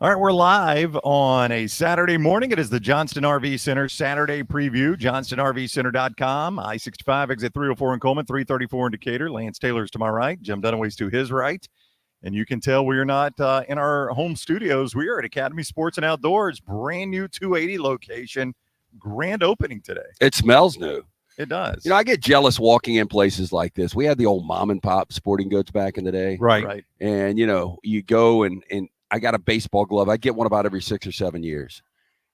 All right, we're live on a Saturday morning. It is the Johnston RV Center Saturday preview, johnstonrvcenter.com. I-65 exit 304 in Coleman, 334 in Decatur. Lance Taylor's to my right, Jim Dunaway's to his right. And you can tell we are not in our home studios. We are at Academy Sports and Outdoors, brand new 280 location, grand opening today. It smells new. It does. You know, I get jealous walking in places like this. We had the old mom and pop sporting goods back in the day. Right. And, you know, you go and I got a baseball glove. I get one about every 6 or 7 years.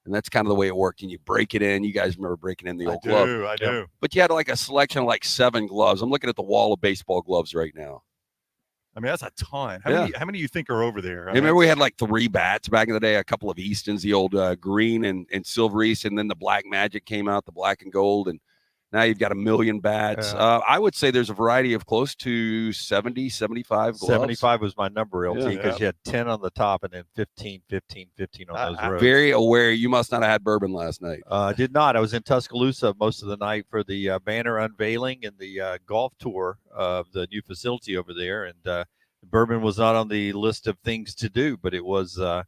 And that's kind of the way it worked. And you break it in. You guys remember breaking in the old glove. I do. But you had like a selection of like 7 gloves. I'm looking at the wall of baseball gloves right now. I mean, that's a ton. How many do you think are over there? Remember we had like 3 bats back in the day, a couple of Eastons, the old green and silver East, and then the Black Magic came out, the black and gold, and now you've got a million bats. I would say there's a variety of close to 70, 75 gloves. 75 was my number, LT, because you had 10 on the top and then 15 on those rows. Very aware. You must not have had bourbon last night. I did not. I was in Tuscaloosa most of the night for the banner unveiling and the golf tour of the new facility over there. And bourbon was not on the list of things to do, but it was a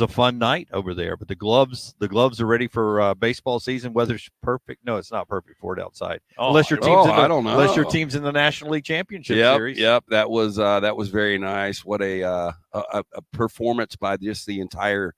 fun night over there. But the gloves are ready for baseball season. Weather's perfect. No, it's not perfect for it outside. Unless your team's unless your team's in the National League Championship Series. Yep. That was very nice. What a performance by just the entire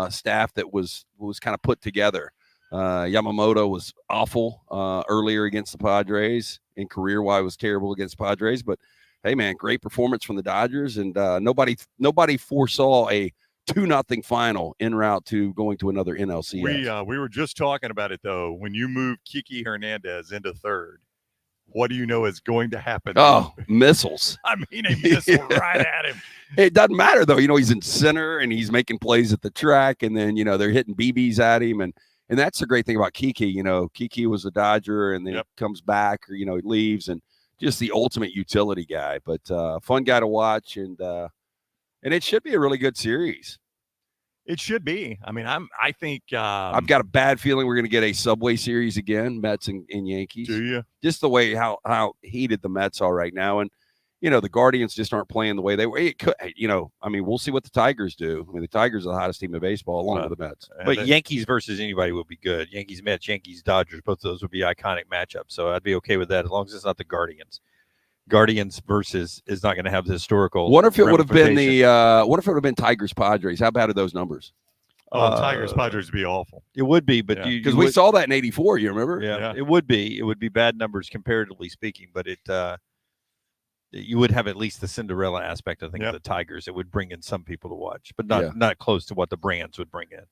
staff that was kind of put together. Yamamoto was awful earlier against the Padres, and career-wise was terrible against the Padres. But hey, man, great performance from the Dodgers, and nobody foresaw a 2-0 final en route to going to another NLCS. We were just talking about it, though. When you move Kiki Hernandez into third, what do you know is going to happen? Oh, missiles. I mean, a missile right at him. It doesn't matter, though. You know, he's in center, and he's making plays at the track, and then, you know, they're hitting BBs at him. And that's the great thing about Kiki. You know, Kiki was a Dodger, and then he comes back, or, you know, he leaves, and just the ultimate utility guy. But fun guy to watch, and it should be a really good series. It should be. I mean, I think I've got a bad feeling we're going to get a Subway Series again, Mets and Yankees. Do you? Just the way how heated the Mets are right now, and you know the Guardians just aren't playing the way they were. It could, you know, I mean, we'll see what the Tigers do. I mean, the Tigers are the hottest team in baseball, along with the Mets. But Yankees versus anybody would be good. Yankees, Mets, Yankees, Dodgers, both of those would be iconic matchups. So I'd be okay with that as long as it's not the Guardians. Guardians versus is not going to have the historical. What if it would have been Tigers Padres? How bad are those numbers? Tigers Padres would be awful. It would be, but because we saw that in '84. You remember? Yeah, it would be. It would be bad numbers comparatively speaking, but you would have at least the Cinderella aspect. I think of the Tigers. It would bring in some people to watch, but not close to what the brands would bring in.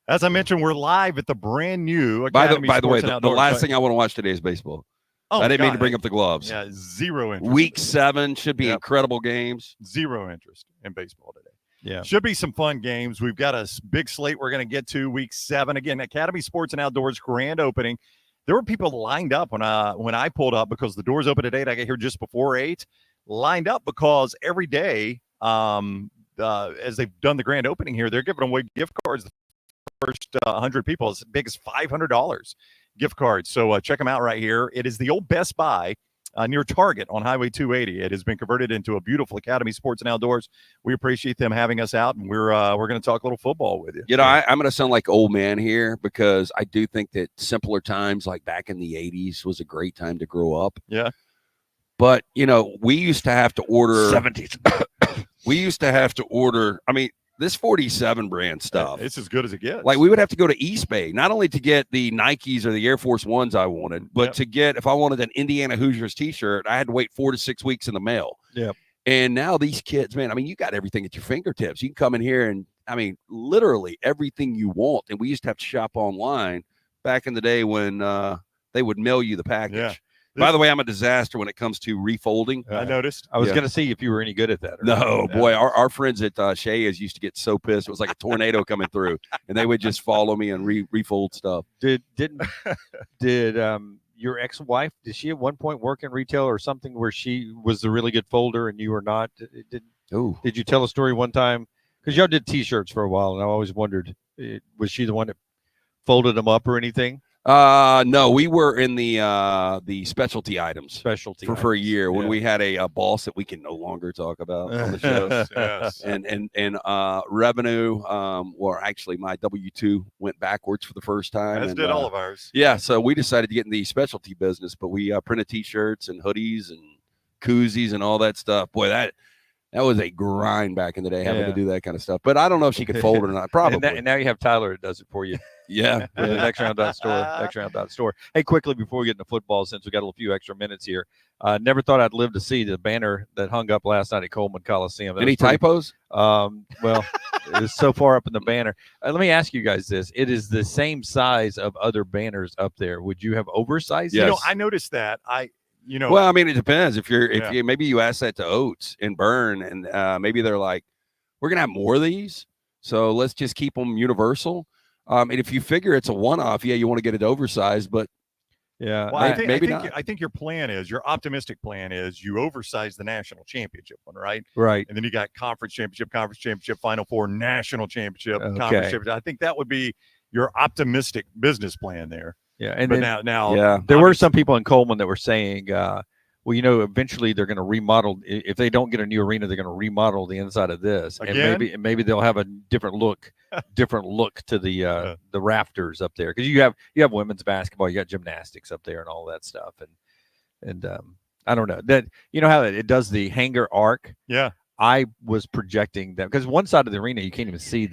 As I mentioned, we're live at the brand new Academy By the way, the last thing I want to watch today is baseball. Oh, I didn't mean to bring up the gloves. Yeah, zero interest. Week 7 should be incredible games. Zero interest in baseball today. Yeah. Should be some fun games. We've got a big slate we're going to get to week 7. Again, Academy Sports and Outdoors grand opening. There were people lined up when I pulled up because the doors open at 8. I get here just before 8. Lined up because every day, as they've done the grand opening here, they're giving away gift cards. The first 100 people as big as $500 gift cards. So check them out right here. It is the old Best Buy near Target on Highway 280. It has been converted into a beautiful Academy Sports and Outdoors. We appreciate them having us out, and we're going to talk a little football with you. You know, I'm going to sound like old man here because I do think that simpler times like back in the 80s was a great time to grow up. Yeah. But, you know, we used to have to order 70s. We used to have to order, I mean, this 47 brand stuff. It's as good as it gets. Like we would have to go to East Bay, not only to get the Nikes or the Air Force Ones I wanted, but to get, if I wanted an Indiana Hoosiers t-shirt, I had to wait 4 to 6 weeks in the mail. Yeah. And now these kids, man, I mean, you got everything at your fingertips. You can come in here and, I mean, literally everything you want. And we used to have to shop online back in the day when they would mail you the package. Yeah. By the way, I'm a disaster when it comes to refolding. I noticed. I was going to see if you were any good at that. No, boy, our friends at Shea's used to get so pissed. It was like a tornado coming through, and they would just follow me and refold stuff. Did your ex-wife, did she at one point work in retail or something where she was the really good folder and you were not? Did you tell a story one time? Because y'all did T-shirts for a while, and I always wondered, was she the one that folded them up or anything? No, we were in the specialty items for a year when we had a boss that we can no longer talk about on the show. Yes. And revenue, or actually my W-2 went backwards for the first time. As did all of ours. Yeah, so we decided to get in the specialty business, but we printed T-shirts and hoodies and koozies and all that stuff. Boy, that was a grind back in the day, having to do that kind of stuff. But I don't know if she could fold it or not. Probably. And now you have Tyler that does it for you. Yeah. NextRound.store. Hey, quickly before we get into football, since we got a few extra minutes here, never thought I'd live to see the banner that hung up last night at Coleman Coliseum. Any typos? Well, it was so far up in the banner. Let me ask you guys this: it is the same size of other banners up there. Would you have oversized? Yes. You know, I noticed that. Well, I mean, it depends. If you maybe you ask that to Oates and Byrne, and maybe they're like, we're gonna have more of these, so let's just keep them universal. And if you figure it's a one-off, you want to get it oversized, but yeah, well, I think your plan is, your optimistic plan is, you oversize the national championship one, right? Right. And then you got conference championship, Final Four, national championship, Okay. conference championship. I think that would be your optimistic business plan there. Yeah, and But then, now, there were some people in Coleman that were saying, well, eventually they're going to remodel. If they don't get a new arena, they're going to remodel the inside of this, Again? and maybe they'll have a different look to the rafters up there, because you have women's basketball, you got gymnastics up there, and all that stuff, and I don't know that how it does the hanger arc. Yeah. I was projecting that, because one side of the arena you can't even see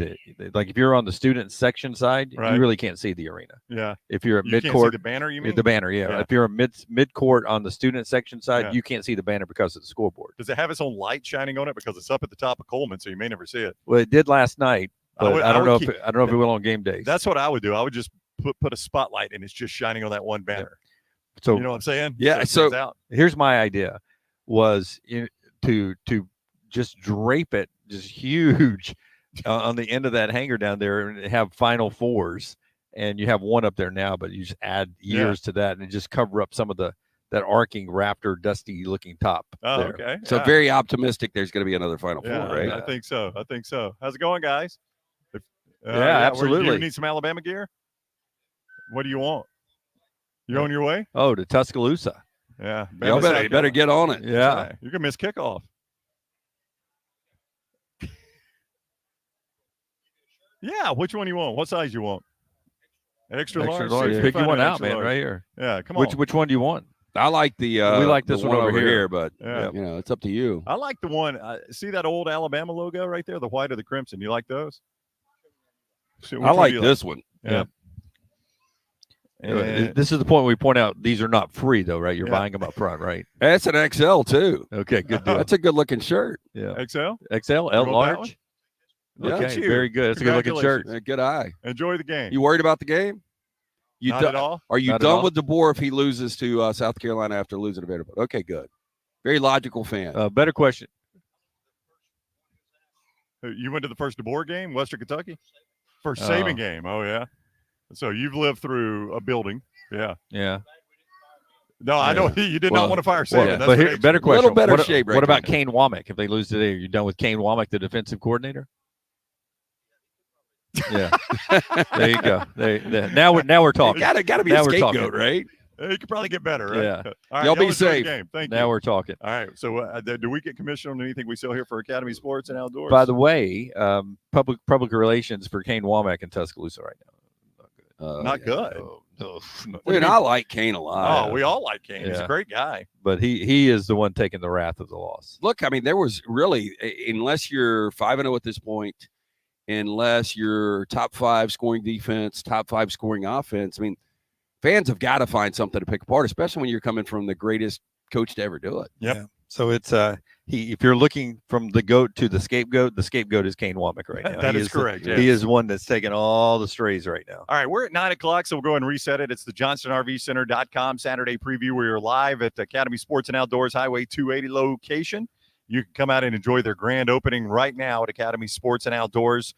like if you're on the student section side, Right. you really can't see the arena. Yeah. If you're at You can't see mid-court, the banner, you mean? the banner, yeah. If you're a mid-court on the student section side, Yeah. you can't see the banner because of the scoreboard. Does it have its own light shining on it? Because it's up at the top of Coleman, so you may never see it. Well, it did last night, but I don't know if it will on game days. That's what I would do. I would just put a spotlight, and it's just shining on that one banner. So You know what I'm saying? Yeah, it so- stands out. here's my idea: was to just drape it just huge on the end of that hanger down there, and have Final Fours, and you have one up there now, but you just add years to that, and just cover up some of that arcing rafter, dusty looking top. Oh, there. okay. So Yeah. very optimistic there's going to be another Final Yeah, Four, right? I think so. How's it going, guys? Absolutely. You need some Alabama gear? What do you want? You on your way? Oh, to Tuscaloosa. Yeah. Y'all better get on it. Yeah. You're going to miss kickoff. Yeah. Which one you want? What size you want? Extra large. See if you Pick find you one an out, extra man, large. right here. Yeah. Come on. Which one do you want? I like the We like this the one over here. but Yeah. it's up to you. I like the one. See that old Alabama logo right there, the white or the crimson? You like those? So which I one like do you this one. Yeah. And- This is the point we point out these are not free, though, right? You're Yeah. buying them up front, right? That's an XL too. Okay, good deal. That's a good looking shirt. Yeah. XL. XL, L You want that large. Look Okay, at you. very good. That's a good looking shirt. Good eye. Enjoy the game. You worried about the game? You Not do- at all. Are you Not at done all. with DeBoer if he loses to South Carolina after losing to Vanderbilt? Okay, good. Very logical fan. Better question. You went to the first DeBoer game, Western Kentucky? First Oh. Saban game. Oh, yeah. So you've lived through a building. Yeah. Yeah. No, I know you did not want to fire Saban. Well, That's but what here, makes better it- question. Little better what, shape right What about now. Kane Womack? If they lose today, are you done with Kane Womack, the defensive coordinator? Yeah. There you go. Now we're talking. Gotta be Now a we're talking. scapegoat, right? You could probably get better, right? Yeah. All right, Y'all be enjoy the safe. Game. Thank Now you. we're talking. All right. So do we get commission on anything we sell here for Academy Sports and Outdoors? By the way, public relations for Kane Womack in Tuscaloosa right now. Not good. No. Dude, I like Kane a lot. Oh, we all like Kane. He's a Yeah. great guy. But he is the one taking the wrath of the loss. Look, I mean, there was really, unless you're 5-0 at this point, unless you're top 5 scoring defense, top 5 scoring offense, I mean, fans have got to find something to pick apart, especially when you're coming from the greatest coach to ever do it. Yep. Yeah. So it's if you're looking from the goat to the scapegoat is Kane Womack right now. That He is correct. He is one that's taking all the strays right now. All right, we're at 9 o'clock, so we'll go ahead and reset it. It's the JohnstonRVCenter.com Saturday preview. We are live at Academy Sports and Outdoors Highway 280 location. You can come out and enjoy their grand opening right now at Academy Sports and Outdoors.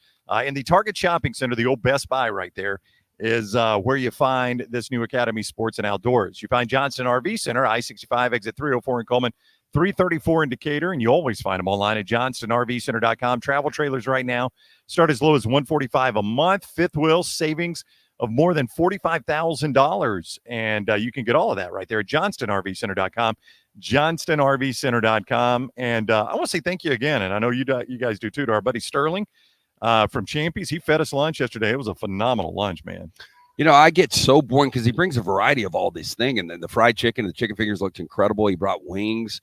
In the Target Shopping Center, the old Best Buy right there is where you find this new Academy Sports and Outdoors. You find Johnston RV Center, I-65, exit 304 in Coleman, 334 in Decatur, and you always find them online at JohnstonRVCenter.com. Travel trailers right now start as low as $145 a month. Fifth wheel savings of more than $45,000. And you can get all of that right there at JohnstonRVCenter.com, JohnstonRVCenter.com. And I want to say thank you again. And I know you guys do too, to our buddy Sterling from Champy's. He fed us lunch yesterday. It was a phenomenal lunch, man. I get so boring because he brings a variety of all this thing. And then the fried chicken and the chicken fingers looked incredible. He brought wings,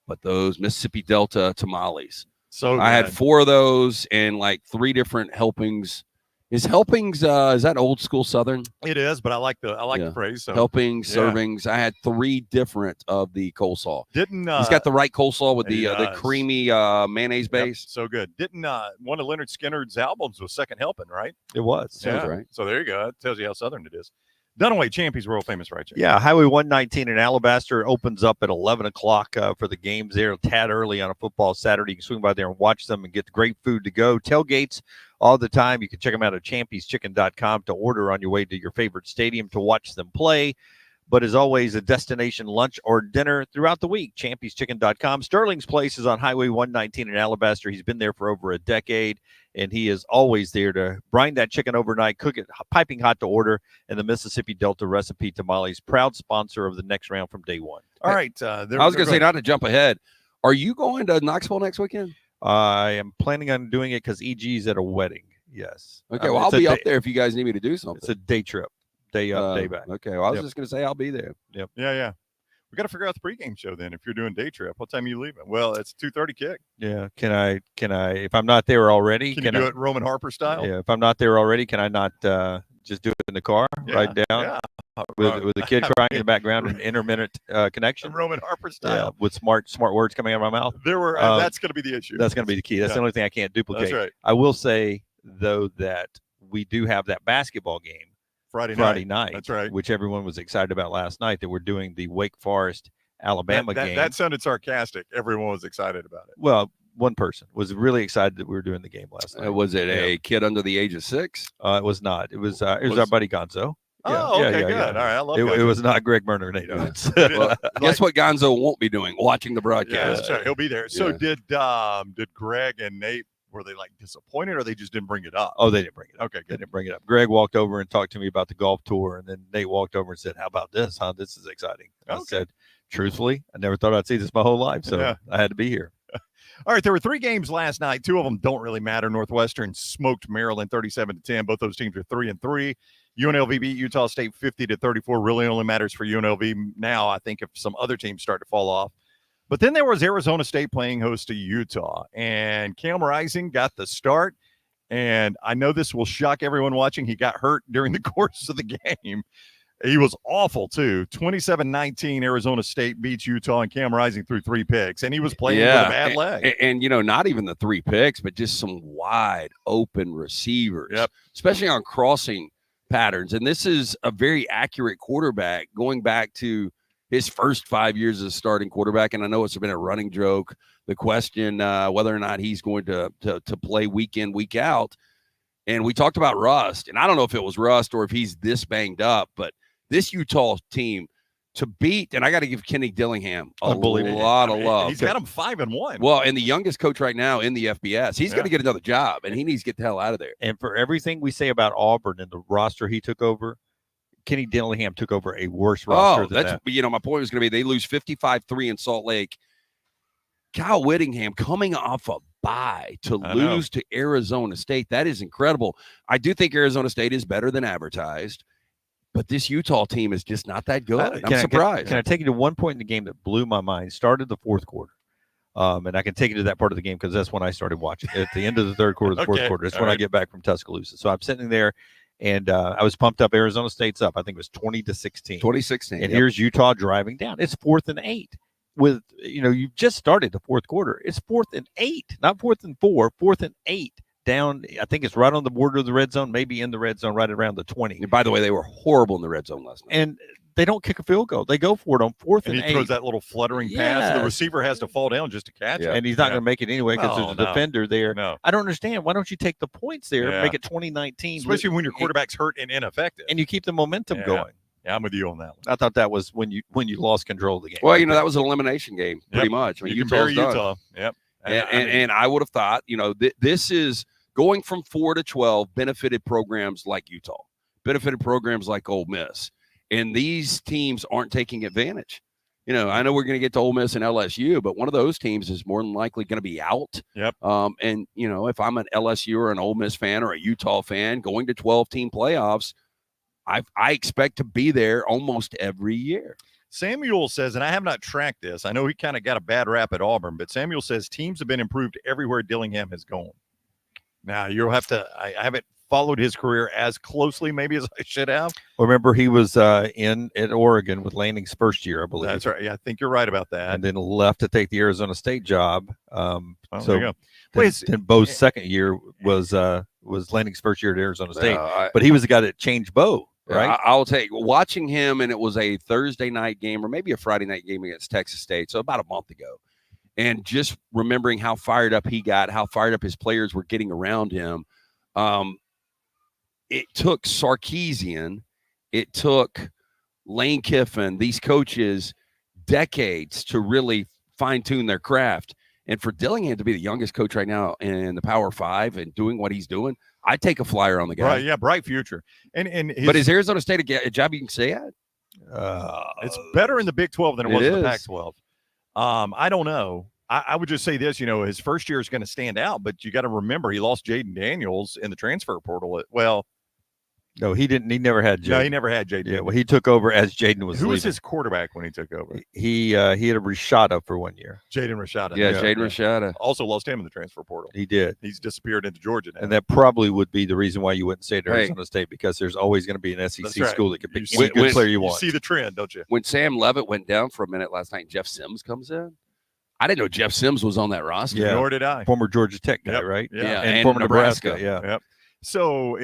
but those Mississippi Delta tamales. So I had 4 of those and like 3 different helpings. Is that old school Southern? It is, but I like the phrase. So. Helpings, servings. I had 3 different of the coleslaw. He's got the right coleslaw with the creamy mayonnaise base. Yep, so good. Didn't one of Leonard Skinner's albums was Second Helping, right? It was. Sounds right. So there you go. It tells you how Southern it is. Dunaway, Champy's world famous right here. Yeah, Highway 119 in Alabaster opens up at 11 o'clock for the games there, a tad early on a football Saturday. You can swing by there and watch them and get great food to go. Tailgates all the time. You can check them out at champyschicken.com to order on your way to your favorite stadium to watch them play. But as always, a destination lunch or dinner throughout the week, champyschicken.com. Sterling's Place is on Highway 119 in Alabaster. He's been there for over a decade, and he is always there to brine that chicken overnight, cook it piping hot to order, and the Mississippi Delta recipe tamales, proud sponsor of the Next Round from day one. All right. I was going to say, not to jump ahead, are you going to Knoxville next weekend? I am planning on doing it because EG's at a wedding. Yes. Okay, well, I'll be up there if you guys need me to do something. It's a day trip. Day up, day back. Okay, well, I was just going to say I'll be there. Yep. Yeah. We got to figure out the pregame show then. If you're doing day trip, what time are you leaving? Well, it's 2:30 kick. Yeah. Can I? If I'm not there already, can you do it Roman Harper style? Yeah. If I'm not there already, can I not just do it in the car, right down? Yeah. With the kid crying in the background and intermittent connection. Roman Harper style. Yeah, with smart words coming out of my mouth. That's going to be the issue. That's going to be the key. That's the only thing I can't duplicate. That's right. I will say though that we do have that basketball game. Friday night. That's right. Which everyone was excited about last night, that we're doing the Wake Forest Alabama game. That sounded sarcastic. Everyone was excited about it. Well, one person was really excited that we were doing the game last night. Was it a kid under the age of 6? It was not. It was our buddy Gonzo. Okay, good. All right, I love it. It was not Greg Murner and Nate Oates. Well, guess what Gonzo won't be doing? Watching the broadcast. Yeah, that's right. He'll be there. So did Greg and Nate, were they like disappointed or they just didn't bring it up? Oh, they didn't bring it up. Okay, good. They didn't bring it up. Greg walked over and talked to me about the golf tour, and then Nate walked over and said, "How about this, huh? This is exciting." I said, truthfully, I never thought I'd see this my whole life, so I had to be here. All right, there were 3 games last night. 2 of them don't really matter. Northwestern smoked Maryland 37-10. Both those teams are 3-3. UNLV beat Utah State 50-34. Really only matters for UNLV now, I think, if some other teams start to fall off. But then there was Arizona State playing host to Utah, and Cam Rising got the start. And I know this will shock everyone watching. He got hurt during the course of the game. He was awful, too. 27-19, Arizona State beats Utah, and Cam Rising threw 3 picks, and he was playing with a bad leg. And, not even the 3 picks, but just some wide open receivers, especially on crossing patterns. And this is a very accurate quarterback going back to his first 5 years as a starting quarterback. And I know it's been a running joke, the question whether or not he's going to play week in, week out. And we talked about rust, and I don't know if it was rust or if he's this banged up, but this Utah team to beat, and I got to give Kenny Dillingham a lot of love. He's got him 5-1. Well, and the youngest coach right now in the FBS, he's going to get another job, and he needs to get the hell out of there. And for everything we say about Auburn and the roster he took over, Kenny Dillingham took over a worse roster than that. My point was going to be they lose 55-3 in Salt Lake. Kyle Whittingham coming off a bye to lose to Arizona State. That is incredible. I do think Arizona State is better than advertised, but this Utah team is just not that good. I'm surprised. Can I take you to one point in the game that blew my mind? Started the fourth quarter. And I can take you to that part of the game because that's when I started watching. At the end of the third quarter, the fourth quarter. That's when I get back from Tuscaloosa. So I'm sitting there, and I was pumped up. Arizona State's up. I think it was 20-16. 20-16. And here's Utah driving down. It's 4th and 8. With, you've just started the fourth quarter. It's 4th and 8, not 4th and 4, 4th and 8. Down, I think it's right on the border of the red zone, maybe in the red zone, right around the 20. And by the way, they were horrible in the red zone last night. And they don't kick a field goal. They go for it on 4th and 8. He throws that little fluttering pass. The receiver has to fall down just to catch it. And he's not going to make it anyway because there's a defender there. No. I don't understand. Why don't you take the points there, make it 2019? Especially when your quarterback's hurt and ineffective. And you keep the momentum going. Yeah, I'm with you on that one. I thought that was when you lost control of the game. Well, that was an elimination game, pretty much. I mean, Utah. Yep. And I would have thought, this is going from 4 to 12 benefited programs like Utah benefited programs like Ole Miss. And these teams aren't taking advantage. You know, I know we're going to get to Ole Miss and LSU, but one of those teams is more than likely going to be out. Yep. And, you know, if I'm an LSU or an Ole Miss fan or a Utah fan going to 12-team playoffs, I expect to be there almost every year. Samuel says, and I have not tracked this, I know he kind of got a bad rap at Auburn, but Samuel says teams have been improved everywhere Dillingham has gone. Now, you'll have to, I haven't followed his career as closely maybe as I should have. Remember, he was at Oregon with Lanning's first year, I believe. That's right. Yeah, I think you're right about that. And then left to take the Arizona State job. There you go. Then Bo's second year was Lanning's first year at Arizona State. But he was the guy that changed Bo, right? I'll take watching him, and it was a Thursday night game or maybe a Friday night game against Texas State, so about a month ago. And just remembering how fired up he got, how fired up his players were getting around him. It took Sarkisian, it took Lane Kiffin, these coaches, decades to really fine-tune their craft. And for Dillingham to be the youngest coach right now in the Power 5 and doing what he's doing, I'd take a flyer on the guy. Right, yeah, bright future. But is Arizona State a job you can stay at? It's better in the Big 12 than it was in the is. Pac-12. I don't know. I would just say this, you know, his first year is going to stand out, but you got to remember he lost Jaden Daniels in the transfer portal. No, he didn't. He never had Jaden. No, he never had Jaden. Yeah, well, he took over as Jaden was Who leaving. was his quarterback when he took over? He had a Rashada for 1 year. Jaden Rashada. Yeah, Jaden Rashada. Also lost him in the transfer portal. He did. He's disappeared into Georgia now. And that probably would be the reason why you wouldn't stay at Arizona State, because there's always going to be an SEC right. school that can pick You any good player you want. You see the trend, don't you? When Sam Levitt went down for a minute last night and Jeff Sims comes in, I didn't know Jeff Sims was on that roster. Yeah. Nor did I. Former Georgia Tech guy, Yep. right? Yeah. And former Nebraska. Yeah. Yep. So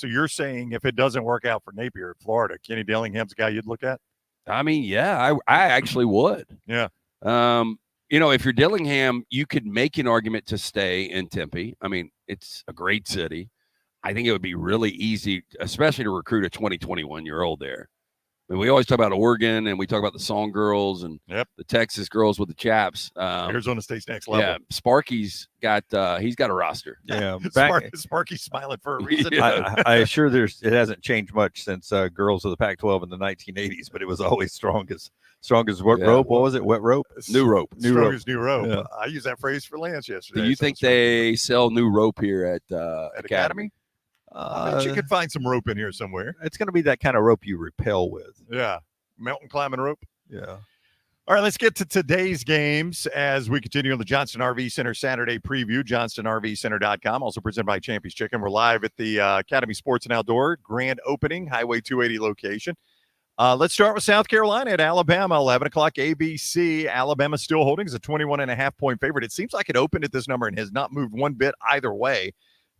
you're saying if it doesn't work out for Napier at Florida, Kenny Dillingham's a guy you'd look at? I mean, yeah, I actually would. Yeah. You know, if you're Dillingham, you could make an argument to stay in Tempe. I mean, it's a great city. I think it would be really easy, especially to recruit a 20-21-year-old there. I mean, we always talk about Oregon and we talk about the Song girls and the Texas girls with the chaps. Arizona State's next level. Yeah, Sparky's got he's got a roster. Yeah, Sparky's smiling for a reason. I assure it hasn't changed much since girls of the Pac-12 in the 1980s, but it was always strong as what rope? What was it? Wet rope? New rope. Strongest new rope. Yeah. I used that phrase for Lance yesterday. Do you think they sell new rope here at Academy? I bet you could find some rope in here somewhere. It's going to be that kind of rope you rappel with. Yeah. Mountain climbing rope. Yeah. All right, let's get to today's games as we continue on the Johnston RV Center Saturday preview, johnstonrvcenter.com, also presented by Champy's Chicken. We're live at the Academy Sports and Outdoor grand opening, Highway 280 location. Let's start with South Carolina at Alabama, 11 o'clock ABC. Alabama still holding as a 21.5-point favorite. It seems like it opened at this number and has not moved one bit either way.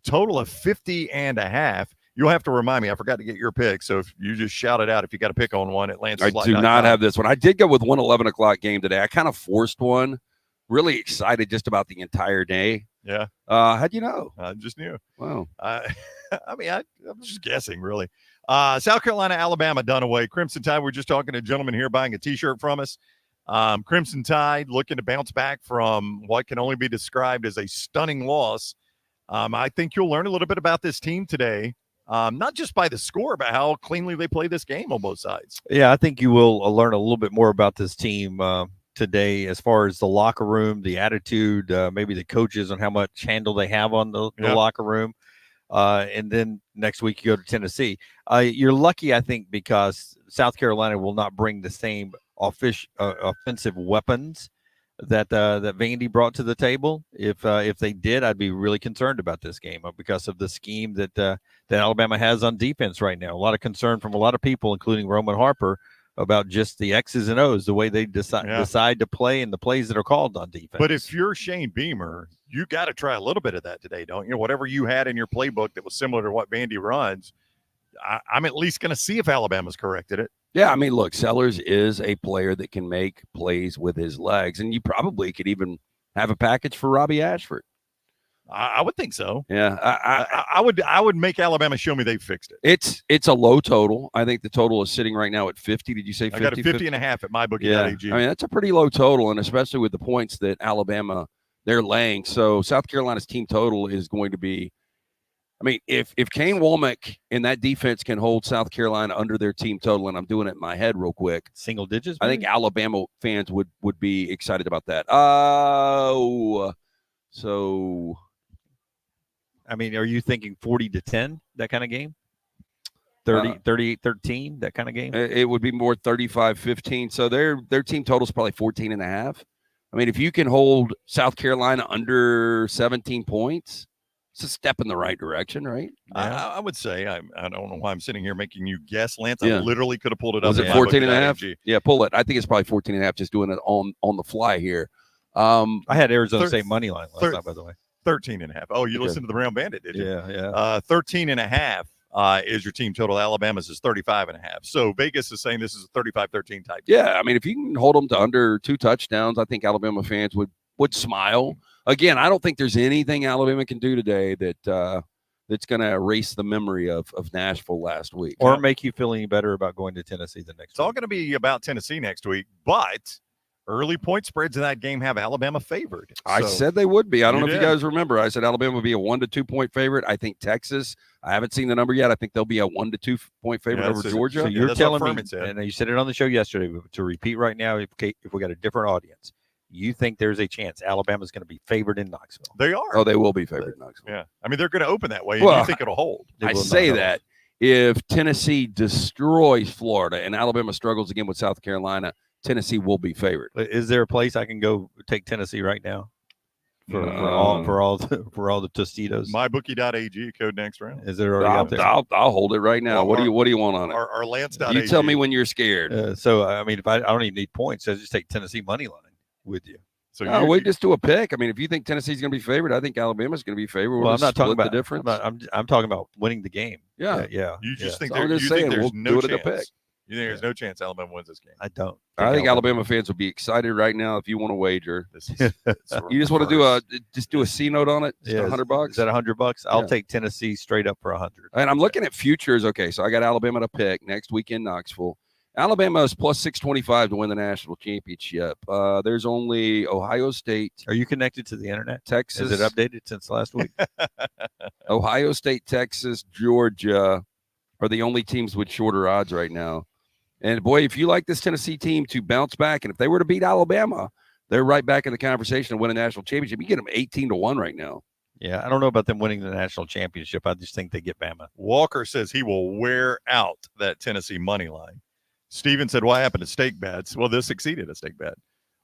Total of 50.5. You'll have to remind me. I forgot to get your pick. So if you just shout it out if you got to pick on one at Lance. I do not have this one. I did go with 11 o'clock game today. I kind of forced one. Really excited just about the entire day. Yeah. How'd you know? I just knew. Wow. I mean, I'm just guessing, really. South Carolina, Alabama, Dunaway. Crimson Tide, we're just talking to a gentleman here buying a T-shirt from us. Crimson Tide looking to bounce back from what can only be described as a stunning loss. I think you'll learn a little bit about this team today, not just by the score, but how cleanly they play this game on both sides. Yeah, I think you will learn a little bit more about this team today as far as the locker room, the attitude, maybe the coaches on how much handle they have on the locker room. And then next week you go to Tennessee. You're lucky, I think, because South Carolina will not bring the same offensive weapons that Vandy brought to the table. If they did, I'd be really concerned about this game because of the scheme that Alabama has on defense right now. A lot of concern from a lot of people, including Roman Harper, about just the X's and O's, the way they decide to play and the plays that are called on defense. But if you're Shane Beamer, you got to try a little bit of that today, don't you? Whatever you had in your playbook that was similar to what Vandy runs, I'm at least going to see if Alabama's corrected it. Yeah, I mean, look, Sellers is a player that can make plays with his legs, and you probably could even have a package for Robbie Ashford. I would think so. Yeah, I would make Alabama show me they fixed it. It's a low total. I think the total is sitting right now at 50. Did you say 50? I got a 50.5 at MyBookie.ag. Yeah, I mean, that's a pretty low total, and especially with the points that Alabama they're laying. So South Carolina's team total is going to be I mean, if Kane Womack and that defense can hold South Carolina under their team total, and I'm doing it in my head real quick, single digits. I think Alabama fans would be excited about that. So, I mean, are you thinking 40-10, that kind of game? 38-13, that kind of game? It would be more 35-15. So their team total is probably 14.5. I mean, if you can hold South Carolina under 17 points, it's a step in the right direction, right? Yeah. I would say, I don't know why I'm sitting here making you guess, Lance. Yeah. I literally could have pulled it up. Was it 14.5? Yeah, pull it. I think it's probably 14.5, just doing it on the fly here. I had Arizona State money line last night, by the way. 13.5. Oh, you listened to the Brown Bandit, did you? Yeah. 13.5 is your team total. Alabama's is 35.5. So Vegas is saying this is a 35-13 type. Yeah, I mean, if you can hold them to under 2 touchdowns, I think Alabama fans would smile. Again, I don't think there's anything Alabama can do today that's going to erase the memory of Nashville last week. Or make you feel any better about going to Tennessee the next week. It's all going to be about Tennessee next week, but early point spreads in that game have Alabama favored. I said they would be. I don't know if you guys remember. I said Alabama would be a 1 to 2 point favorite. I think Texas, I haven't seen the number yet. I think they'll be a 1 to 2 point favorite over Georgia. So you're telling me, and you said it on the show yesterday, but to repeat right now, if we got a different audience, you think there's a chance Alabama's going to be favored in Knoxville? They are. Oh, they will be favored in Knoxville. Yeah. I mean, they're going to open that way, and you think it'll hold. I say that. If Tennessee destroys Florida and Alabama struggles again with South Carolina, Tennessee will be favored. Is there a place I can go take Tennessee right now for all the Tostitos? MyBookie.ag Code NextRound. Is there already out there? I'll hold it right now. What do you want on it? Our Lance.ag. You tell me when you're scared. So I mean, if I don't even need points, I just take Tennessee money line with you. So we just do a pick. I mean, if you think Tennessee's going to be favored, I think Alabama's going to be favored. Well, I'm not talking about the difference. I'm talking about winning the game. Yeah. You just think so there's no chance. You think there's no chance Alabama wins this game? I don't. I think Alabama fans will be excited right now if you want to wager. You just want to do a C note on it? $100? Is that $100? I'll take Tennessee straight up for 100. And I'm looking at futures. Okay, so I got Alabama to pick next week in Knoxville. Alabama is plus 625 to win the national championship. There's only Ohio State. Are you connected to the internet? Texas. Is it updated since last week? Ohio State, Texas, Georgia are the only teams with shorter odds right now. And, boy, if you like this Tennessee team to bounce back, and if they were to beat Alabama, they're right back in the conversation to win a national championship. You get them 18-1 right now. Yeah, I don't know about them winning the national championship. I just think they get Bama. Walker says he will wear out that Tennessee money line. Steven said, what happened to steak bets? Well, this exceeded a steak bet.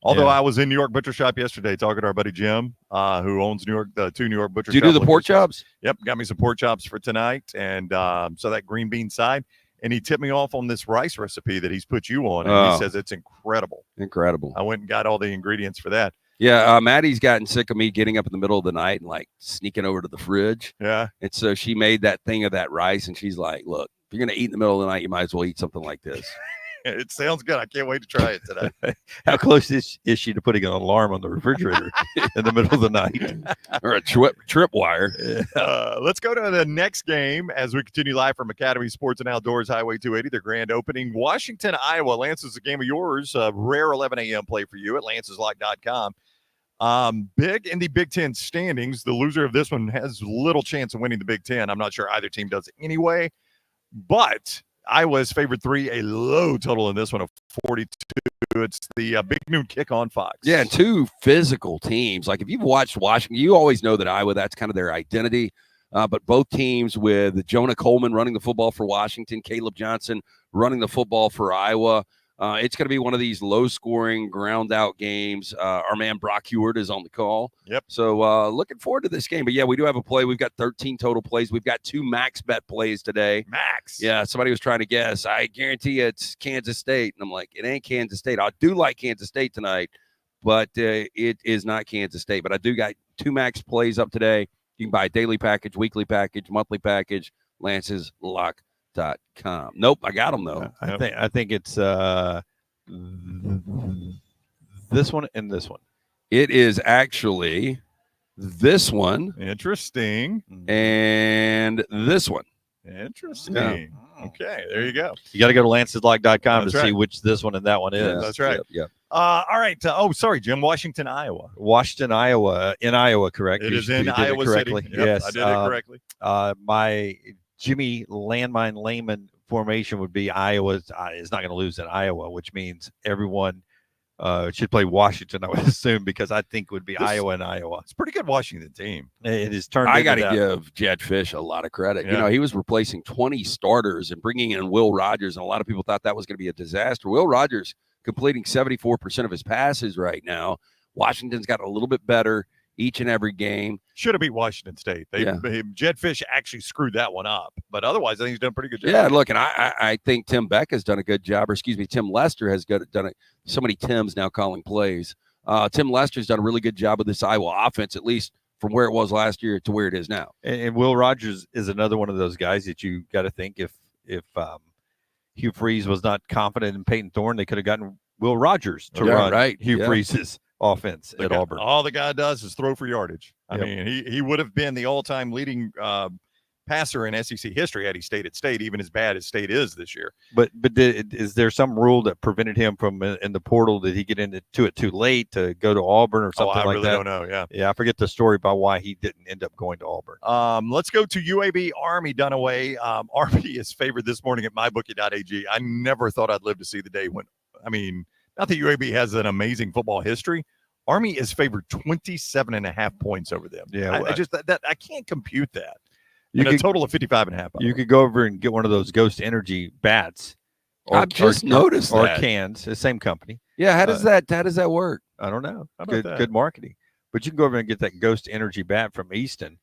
Although I was in New York Butcher Shop yesterday talking to our buddy Jim, who owns the 2 New York Butcher Shops. Did you do the pork chops? Yep, got me some pork chops for tonight. And so that green bean side. And he tipped me off on this rice recipe that he's put you on. And he says it's incredible. Incredible. I went and got all the ingredients for that. Yeah, Maddie's gotten sick of me getting up in the middle of the night and, like, sneaking over to the fridge. Yeah. And so she made that thing of that rice, and she's like, look, if you're going to eat in the middle of the night, you might as well eat something like this. It sounds good. I can't wait to try it today. How close is she to putting an alarm on the refrigerator in the middle of the night? Or a trip wire. Let's go to the next game as we continue live from Academy Sports and Outdoors, Highway 280, their grand opening. Washington, Iowa. Lance, is a game of yours. Rare 11 a.m. play for you at lanceslock.com. Big in the Big Ten standings. The loser of this one has little chance of winning the Big Ten. I'm not sure either team does anyway, but Iowa is favored 3, a low total in this one of 42. It's the big noon kick on Fox. Yeah, and 2 physical teams. Like, if you've watched Washington, you always know that Iowa, that's kind of their identity. But both teams with Jonah Coleman running the football for Washington, Caleb Johnson running the football for Iowa. It's going to be one of these low-scoring, ground-out games. Our man Brock Heward is on the call. Yep. So looking forward to this game. But, yeah, we do have a play. We've got 13 total plays. We've got 2 max bet plays today. Max? Yeah, somebody was trying to guess. I guarantee you it's Kansas State. And I'm like, it ain't Kansas State. I do like Kansas State tonight, but it is not Kansas State. But I do got 2 max plays up today. You can buy a daily package, weekly package, monthly package, lanceslock.com. Nope, I got them though. I think it's this one and this one. It is actually this one. Interesting. And this one. Interesting. Yeah. Okay, there you go. You got to go to lanceslock.com to see which this one and that one is. Yeah, that's right. Yep. All right. Sorry, Jim. Washington, Iowa. Washington, Iowa. In Iowa, correct? It You- is in you did it Iowa correctly. City. Yep, Yes, I did it correctly. My Jimmy Landmine Layman formation would be Iowa is not going to lose in Iowa, which means everyone should play Washington, I would assume, because I think would be Iowa and Iowa. It's a pretty good Washington team. It is turned. I got to into that. give Jed Fish a lot of credit. Yeah. You know, he was replacing 20 starters and bringing in Will Rogers, and a lot of people thought that was going to be a disaster. Will Rogers completing 74% of his passes right now. Washington's got a little bit better each and every game. Should have beat Washington State. Jed Fish actually screwed that one up, but otherwise, I think he's done a pretty good job. Yeah, look, and I think Tim Beck has done a good job, or excuse me, Tim Lester has done it. So many Tims now calling plays. Tim Lester's done a really good job with this Iowa offense, at least from where it was last year to where it is now. And Will Rogers is another one of those guys that you got to think if Hugh Freeze was not confident in Peyton Thorne, they could have gotten Will Rogers to run Hugh Freeze's offense at Auburn. All the guy does is throw for yardage. I Yep. mean, he would have been the all-time leading passer in SEC history had he stayed at State, even as bad as State is this year. But is there some rule that prevented him from in the portal? Did he get into it too late to go to Auburn or something I like really that? don't know. Yeah, I forget the story about why he didn't end up going to Auburn. Let's go to UAB Army Dunaway. Army is favored this morning at MyBookie.ag. I never thought I'd live to see the day when, not that UAB has an amazing football history. Army is favored 27.5 points over them. Yeah, I can't compute that. A total of 55.5. You could go over and get one of those Ghost Energy bats. I've just noticed or that. cans, the same company. Yeah, how does that work? I don't know. How about that? Good marketing. But you can go over and get that Ghost Energy bat from Easton,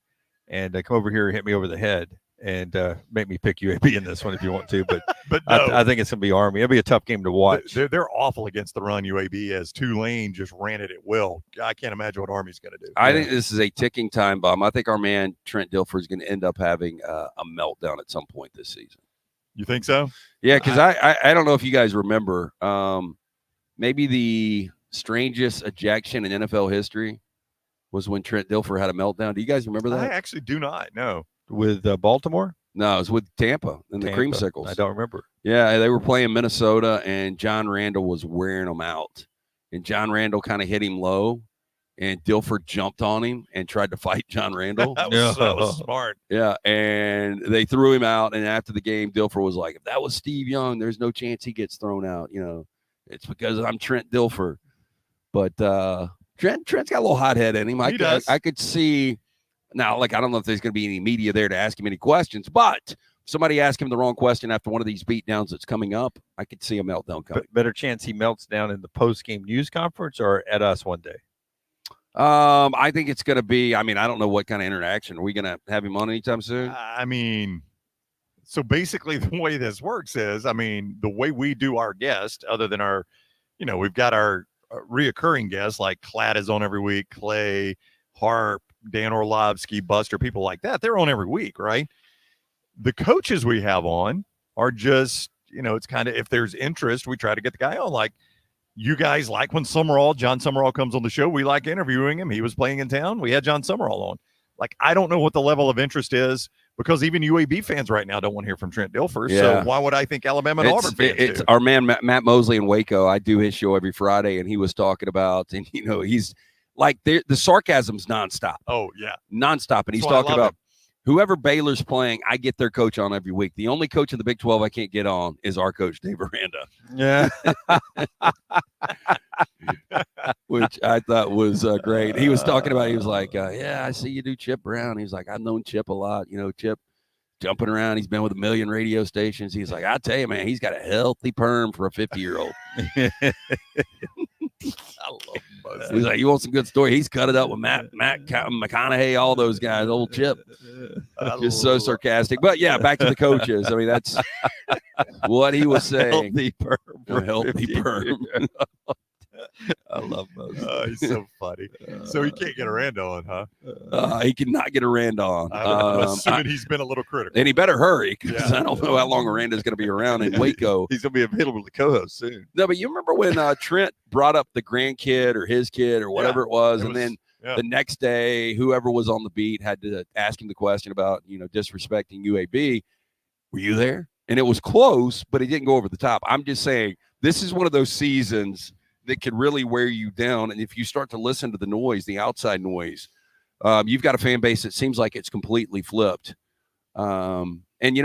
and come over here and hit me over the head and make me pick UAB in this one if you want to. But no. I think it's going to be Army. It'll be a tough game to watch. They're awful against the run. UAB as Tulane just ran it at will. I can't imagine what Army's going to do. I think this is a ticking time bomb. I think our man Trent Dilfer is going to end up having a meltdown at some point this season. You think so? Yeah, because I don't know if you guys remember, maybe the strangest ejection in NFL history was when Trent Dilfer had a meltdown. Do you guys remember that? I actually do not. No. With Baltimore? No, it was with Tampa and the Creamsicles. I don't remember. Yeah, they were playing Minnesota, and John Randall was wearing them out. And John Randall kind of hit him low, and Dilfer jumped on him and tried to fight John Randall. that was smart. Yeah, and they threw him out. And after the game, Dilfer was like, if that was Steve Young, there's no chance he gets thrown out. You know, it's because I'm Trent Dilfer. But Trent's got a little hothead in him. I could see now, like, I don't know if there's going to be any media there to ask him any questions, but if somebody ask him the wrong question after one of these beatdowns that's coming up, I could see a meltdown coming. Better chance he melts down in the post-game news conference or at us one day? I think it's going to be, I don't know what kind of interaction. Are we going to have him on anytime soon? So basically the way this works is, the way we do our guest, other than our, we've got our reoccurring guests like Clad is on every week, Clay, Harp, Dan Orlovsky, Buster, people like that. They're on every week, right? The coaches we have on are just, it's kind of, if there's interest, we try to get the guy on. Like, you guys like when John Summerall comes on the show. We like interviewing him. He was playing in town. We had John Summerall on. Like, I don't know what the level of interest is because even UAB fans right now don't want to hear from Trent Dilfer. Yeah. So why would I think Alabama and Auburn fans It's do? Our man, Matt Mosley in Waco. I do his show every Friday, and he was talking about, and he's like, the sarcasm's nonstop. Oh, yeah. Nonstop. And he's talking about whoever Baylor's playing, I get their coach on every week. The only coach in the Big 12 I can't get on is our coach, Dave Aranda. Yeah. Which I thought was great. He was talking about, he was like, yeah, I see you do Chip Brown. He's like, I've known Chip a lot. Chip jumping around. He's been with 1 million radio stations. He's like, I tell you, man, he's got a healthy perm for a 50-year-old. I love Buster. He's like, you want some good story? He's cut it up with Matt McConaughey, all those guys, old Chip. Just so sarcastic. But yeah, back to the coaches. That's what he was saying. Healthy perm. I love Moses. He's so funny. So he can't get Aranda on, huh? He cannot get Aranda on. I'm assuming he's been a little critical. And he better hurry because I don't know how long Aranda's going to be around in Waco. He's going to be available to co-host soon. No, but you remember when Trent brought up the grandkid or his kid or whatever it was, and then the next day, whoever was on the beat had to ask him the question about, disrespecting UAB. Were you there? And it was close, but he didn't go over the top. I'm just saying, this is one of those seasons that could really wear you down. And if you start to listen to the noise, the outside noise, you've got a fan base that seems like it's completely flipped. And,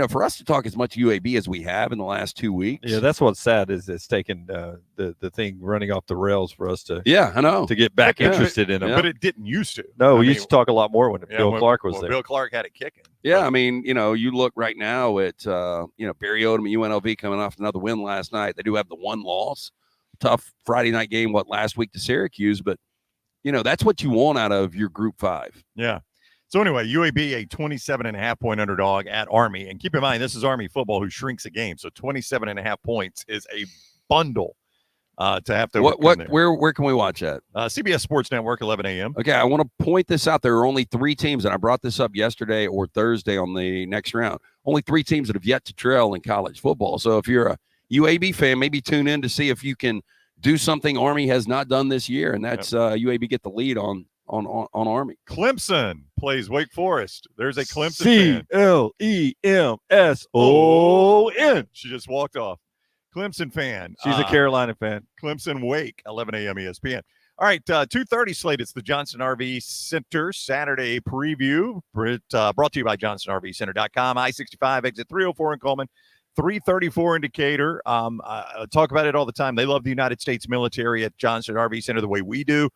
for us to talk as much UAB as we have in the last 2 weeks. Yeah, that's what's sad is it's taken the thing running off the rails for us to I know. to get back interested in them. But it didn't used to. No, we used to talk a lot more when Bill when Clark was there. Bill Clark had it kicking. Yeah, I mean, you look right now at, Barry Odom and UNLV coming off another win last night. They do have the one loss. Tough Friday night game, last week to Syracuse. But, that's what you want out of your Group 5. Yeah. So anyway, UAB, a 27.5-point underdog at Army. And keep in mind, this is Army football who shrinks a game. So 27.5 points is a bundle to have to where can we watch that? CBS Sports Network, 11 a.m. Okay, I want to point this out. There are only 3 teams, and I brought this up yesterday or Thursday on the next round. Only 3 teams that have yet to trail in college football. So if you're a UAB fan, maybe tune in to see if you can do something Army has not done this year, and that's UAB get the lead on Army. Clemson plays Wake Forest. There's a Clemson CLEMSON. She just walked off. Clemson fan. She's a Carolina fan. Clemson Wake, 11 a.m. ESPN. All right, 2:30 slate. It's the Johnston RV Center Saturday preview. Brought to you by JohnstonRVCenter.com. I-65 exit 304 in Coleman. 334 indicator. I talk about it all the time. They love the United States military at Johnston RV Center the way we do.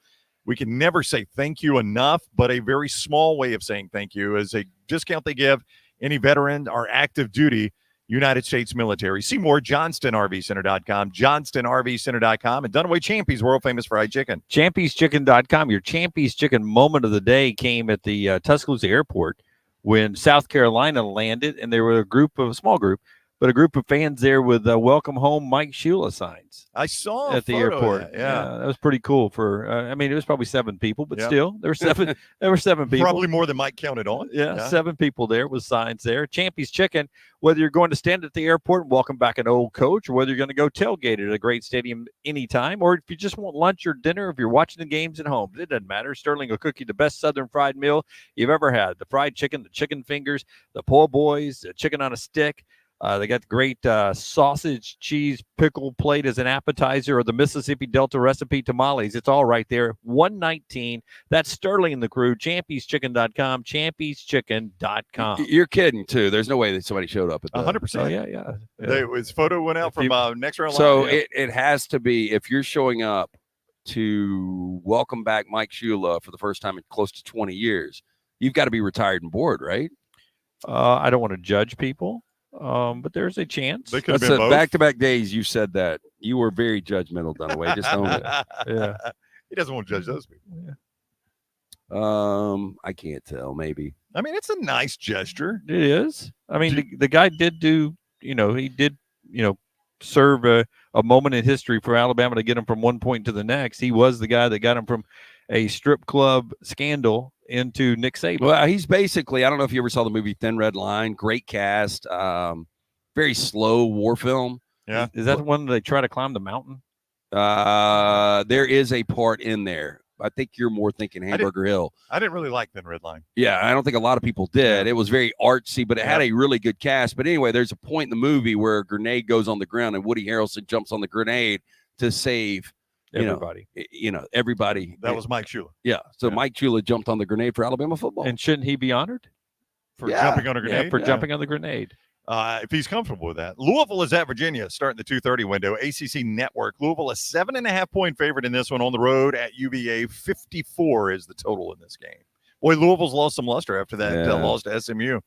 We can never say thank you enough, but a very small way of saying thank you is a discount they give any veteran or active duty United States military. See more, JohnstonRVCenter.com, JohnstonRVCenter.com, and Dunaway Champy's world famous fried chicken. Champy'sChicken.com. Your Champy's Chicken moment of the day came at the Tuscaloosa airport when South Carolina landed, and there were a small group of fans there with welcome home Mike Shula signs. I saw at the airport. Yeah, that was pretty cool. It was probably 7 people, but still, there were 7. There were 7 people. Probably more than Mike counted on. Yeah, 7 people there with signs there. Champy's Chicken. Whether you're going to stand at the airport and welcome back an old coach, or whether you're going to go tailgate at a great stadium anytime, or if you just want lunch or dinner, if you're watching the games at home, it doesn't matter. Sterling will cook you the best Southern fried meal you've ever had. The fried chicken, the chicken fingers, the po' boys, the chicken on a stick. They got great sausage, cheese, pickle plate as an appetizer, or the Mississippi Delta recipe tamales. It's all right there. 119. That's Sterling and the crew. Champy'sChicken.com. Champy'sChicken.com. You're kidding, too. There's no way that somebody showed up at that. 100%. Oh, yeah. His photo went out from NextRound. So it has to be, if you're showing up to welcome back Mike Shula for the first time in close to 20 years, you've got to be retired and bored, right? I don't want to judge people. But there's a chance. They could have been both. Back-to-back days you said that. You were very judgmental, Dunaway. Just own it. Yeah. He doesn't want to judge those people. Yeah. I can't tell. Maybe. I mean, it's a nice gesture. It is. I mean, the guy did do, he did, serve a moment in history for Alabama to get him from one point to the next. He was the guy that got him from a strip club scandal into Nick Saban. Well, he's basically, I don't know if you ever saw the movie Thin Red Line. Great cast. Very slow war film. Yeah. Is that the one they try to climb the mountain? There is a part in there. I think you're more thinking Hamburger Hill. I didn't really like Thin Red Line. Yeah, I don't think a lot of people did. It was very artsy, but it had a really good cast. But anyway, there's a point in the movie where a grenade goes on the ground and Woody Harrelson jumps on the grenade to save everybody. Everybody. That was Mike Shula. Yeah. So Mike Shula jumped on the grenade for Alabama football. And shouldn't he be honored? For jumping on a grenade? Yeah, for jumping on the grenade. If he's comfortable with that. Louisville is at Virginia, starting the 2:30 window. ACC Network. Louisville a 7.5-point favorite in this one on the road at UVA. 54 is the total in this game. Boy, Louisville's lost some luster after that loss to SMU.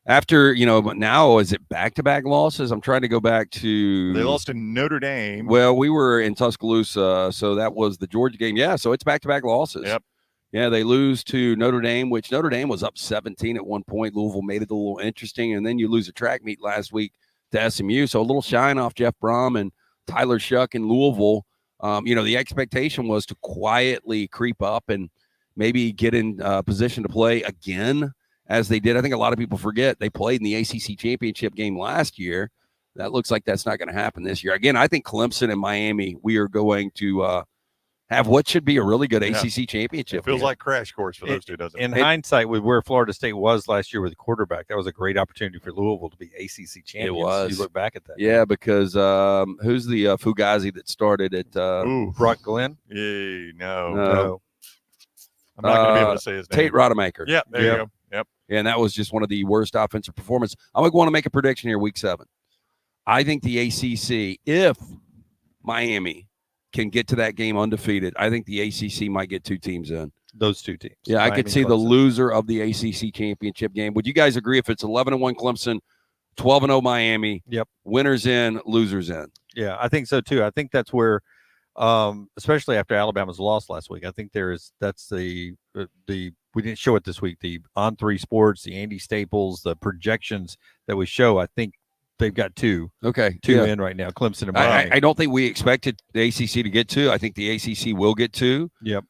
After, now is it back-to-back losses? I'm trying to go back to. They lost to Notre Dame. Well, we were in Tuscaloosa, so that was the Georgia game. Yeah, so it's back-to-back losses. Yep. Yeah, they lose to Notre Dame, which Notre Dame was up 17 at one point. Louisville made it a little interesting, and then you lose a track meet last week to SMU. So a little shine off Jeff Brom and Tyler Shuck in Louisville. The expectation was to quietly creep up and maybe get in position to play again, as they did. I think a lot of people forget they played in the ACC championship game last year. That looks like that's not going to happen this year. Again, I think Clemson and Miami, we are going to have what should be a really good Yeah. ACC championship. It feels game. like crash course for those two, doesn't it? In hindsight, with where Florida State was last year with the quarterback, that was a great opportunity for Louisville to be ACC champions. was. You look back at that. Yeah, because who's the Fugazi that started at Ooh, Brock Glenn? yeah, no. No. I'm not going to be able to say his name. Tate Rodemaker. Yeah, there you go. Yep. And that was just one of the worst offensive performances. I'm going to go on and make a prediction here, week 7. I think the ACC, if Miami can get to that game undefeated, I think the ACC might get 2 teams in. Those 2 teams. Yeah, I Miami could see and the Clemson. loser of the ACC championship game. Would you guys agree if it's 11-1 Clemson, 12-0 Miami? Yep. Winners in, losers in. Yeah, I think so too. I think that's where, especially after Alabama's loss last week, I think that's the we didn't show it this week. The On3 Sports, the Andy Staples, the projections that we show. I think they've got 2 Okay. in right now. Clemson and Miami. I don't think we expected the ACC to get 2. I think the ACC will get 2. Yep.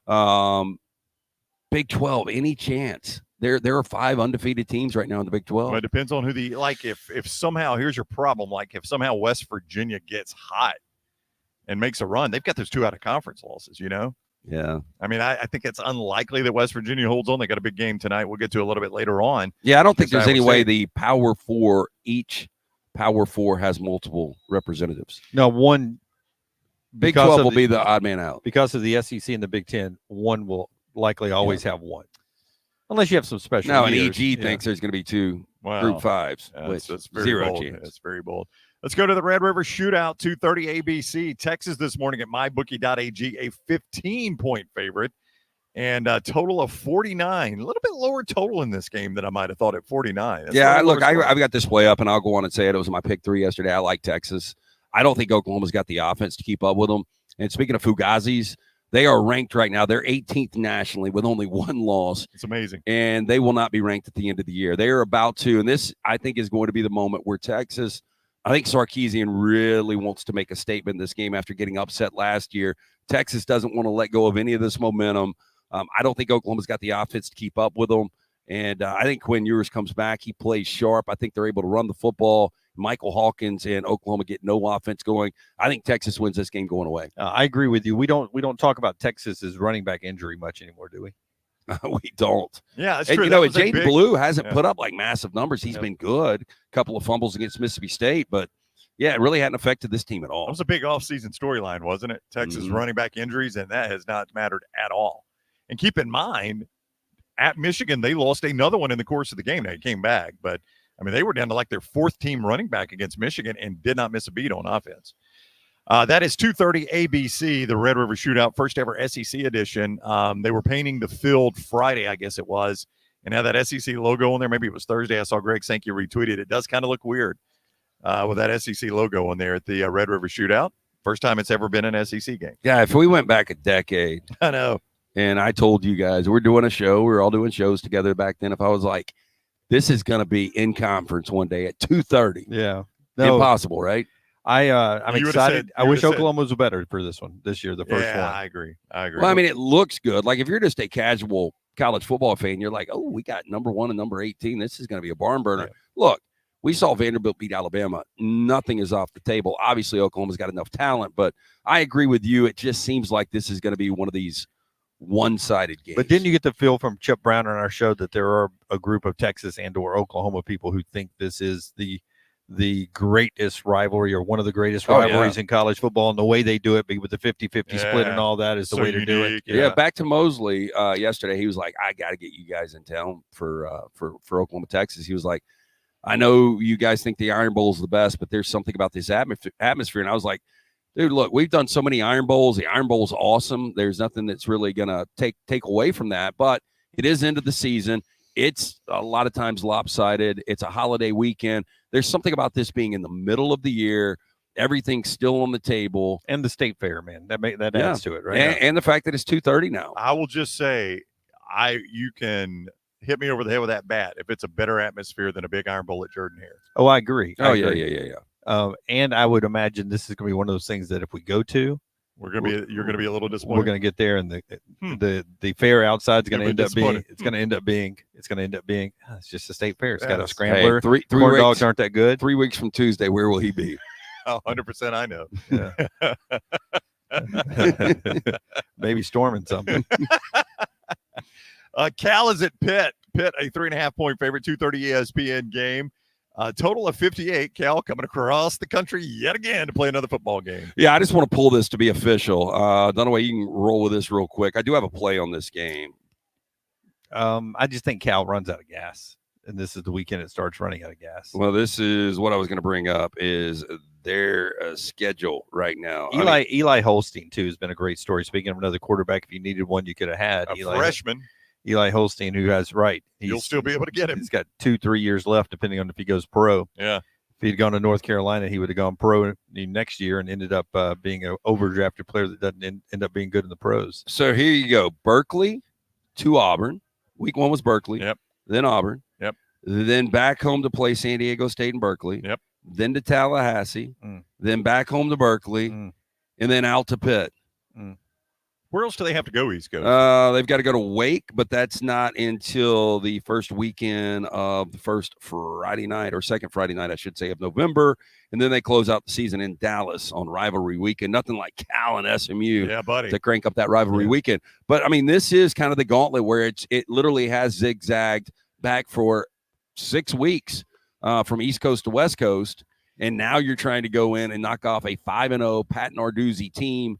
Big 12, any chance? There are 5 undefeated teams right now in the Big 12. Well, it depends on who if somehow, here's your problem, like if somehow West Virginia gets hot and makes a run, they've got those 2 out of conference losses, Yeah. I mean, I think it's unlikely that West Virginia holds on. They got a big game tonight. We'll get to a little bit later on. Yeah, I don't think Because there's any way State- the each Power 4 has multiple representatives. No, one Big because 12 of will the- be the odd man out. because of the SEC and the Big Ten. One will likely always have one, unless you have some special. No, and years. EG Yeah. thinks there's going to be 2 Wow. Group 5s, That's which very 0 bold. chance. It's very bold. Let's go to the Red River Shootout, 2:30 ABC. Texas this morning at MyBookie.ag, a 15-point favorite, and a total of 49. A little bit lower total in this game than I might have thought at 49. That's a Yeah, little look, lower score. I've got this play up, and I'll go on and say it. It was my pick 3 yesterday. I like Texas. I don't think Oklahoma's got the offense to keep up with them. And speaking of Fugazis, they are ranked right now. They're 18th nationally with only 1 loss, It's amazing. and they will not be ranked at the end of the year. They are about to, and this, I think, is going to be the moment where Texas, I think Sarkisian really wants to make a statement in this game after getting upset last year. Texas doesn't want to let go of any of this momentum. I don't think Oklahoma's got the offense to keep up with them. And I think Quinn Ewers comes back. He plays sharp. I think they're able to run the football. Michael Hawkins and Oklahoma get no offense going. I think Texas wins this game going away. I agree with you. We don't talk about Texas's running back injury much anymore, do we? We don't. Yeah, that's And, true. you That know, was a Jaden big- Blue hasn't yeah. put up like massive numbers. He's Yep. been good. A couple of fumbles against Mississippi State, but yeah, it really hadn't affected this team at all. That was a big offseason storyline, wasn't it? Texas Mhm. running back injuries, and that has not mattered at all. And keep in mind, at Michigan, they lost another one in the course of the game. They came back, but I mean, they were down to like their 4th team running back against Michigan and did not miss a beat on offense. That is 2:30 ABC, the Red River Shootout, first ever SEC edition. They were painting the field Friday, I guess it was, and had that SEC logo on there. Maybe it was Thursday. I saw Greg Sankey retweeted. It does kind of look weird with that SEC logo on there at the Red River Shootout. First time it's ever been an SEC game. Yeah, if we went back a decade I know. and I told you guys we're doing a show, we were all doing shows together back then. If I was like, this is going to be in conference one day at 2:30, Yeah. impossible, right? I'm You would've excited. said- I you wish would've said- Oklahoma was better for this one this year, the first Yeah, one. I agree. Well, I mean, it looks good. Like if you're just a casual college football fan, you're like, oh, we got number 1 and number 18. This is going to be a barn burner. Yeah. Look, we saw Vanderbilt beat Alabama. Nothing is off the table. Obviously, Oklahoma's got enough talent, but I agree with you. It just seems like this is going to be one of these one-sided games. But didn't you get the feel from Chip Brown on our show that there are a group of Texas and or Oklahoma people who think this is the greatest rivalry or one of the greatest Oh, yeah. rivalries in college football, and the way they do it with the 50-50 split Yeah. and all that is the So way to do it. unique. Yeah, back to Mosley yesterday. He was like, I got to get you guys in town for Oklahoma, Texas. He was like, I know you guys think the Iron Bowl is the best, but there's something about this atmosphere. And I was like, dude, look, we've done so many Iron Bowls. The Iron Bowl is awesome. There's nothing that's really going to take away from that, but it is end of the season. It's a lot of times lopsided. It's a holiday weekend. There's something about this being in the middle of the year. Everything's still on the table. And the state fair, man, that Yeah. adds to it, right? And the fact that it's 2:30 now. I will just say, you can hit me over the head with that bat if it's a better atmosphere than a big Iron Bowl at Jordan Hare. Oh, I agree. Oh, I yeah, agree. yeah. And I would imagine this is going to be one of those things that if we go to, You're gonna be a little disappointed. we're going to get there, and the fair outside is going to You'll end be up being. disappointed. It's going to end up being. It's just a state fair. It's got a Yes. scrambler. Hey, three Corn weeks, dogs aren't that good. 3 weeks from Tuesday, where will he be? 100%. I know. Yeah. Maybe storming something. Cal is at Pitt. Pitt, a 3.5-point favorite, 2:30 ESPN game. Total of 58. Cal coming across the country yet again to play another football game. Yeah, I just want to pull this to be official. Dunaway, you can roll with this real quick. I do have a play on this game. I just think Cal runs out of gas, and this is the weekend it starts running out of gas. Well, this is what I was going to bring up is their schedule right now. Eli Holstein, too, has been a great story. Speaking of another quarterback, if you needed one, you could have had. Freshman. Eli Holstein, who has you'll still be able to get him. He's got 2-3 years left, depending on if he goes pro. Yeah. If he'd gone to North Carolina, he would have gone pro next year and ended up being an overdrafted player that doesn't end up being good in the pros. So here you go. Berkeley to Auburn. Week 1 was Berkeley. Yep. Then Auburn. Yep. Then back home to play San Diego State and Berkeley. Yep. Then to Tallahassee. Then back home to Berkeley. And then out to Pitt. Where else do they have to go, East Coast? They've got to go to Wake, but that's not until the first weekend of the first Friday night or second Friday night, I should say, of November. And then they close out the season in Dallas on rivalry weekend. Nothing like Cal and SMU to crank up that rivalry weekend. But, I mean, this is kind of the gauntlet where it literally has zigzagged back for 6 weeks from East Coast to West Coast. And now you're trying to go in and knock off a 5-0 Pat Narduzzi team.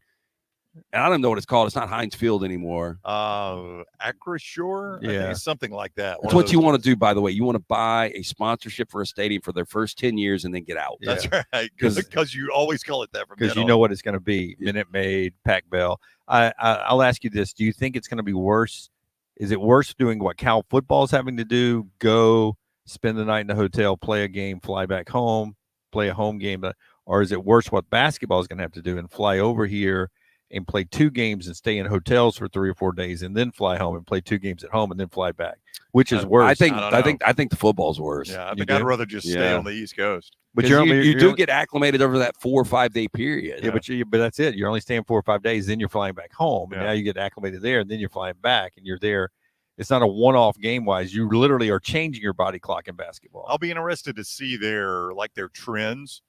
And I don't know what it's called. It's not Heinz Field anymore. Acrisure? Yeah. I think it's something like that. That's what you want to do, by the way. You want to buy a sponsorship for a stadium for their first 10 years and then get out. That's right. Because you always call it that. Because you know what it's going to be. Minute Maid, Pac Bell. I'll ask you this. Do you think it's going to be worse? Is it worse doing what Cal football is having to do? Go spend the night in a hotel, play a game, fly back home, play a home game? Or is it worse what basketball is going to have to do and fly over here and play 2 games and stay in hotels for 3 or 4 days and then fly home and play 2 games at home and then fly back? Which is worse? I think the football's worse. Yeah, I think I'd rather just stay on the East Coast. But you do get acclimated over that 4 or 5 day period. Yeah, but that's it. You're only staying 4 or 5 days, then you're flying back home, and now you get acclimated there, and then you're flying back, and you're there. It's not a one-off game-wise. You literally are changing your body clock in basketball. I'll be interested to see their trends.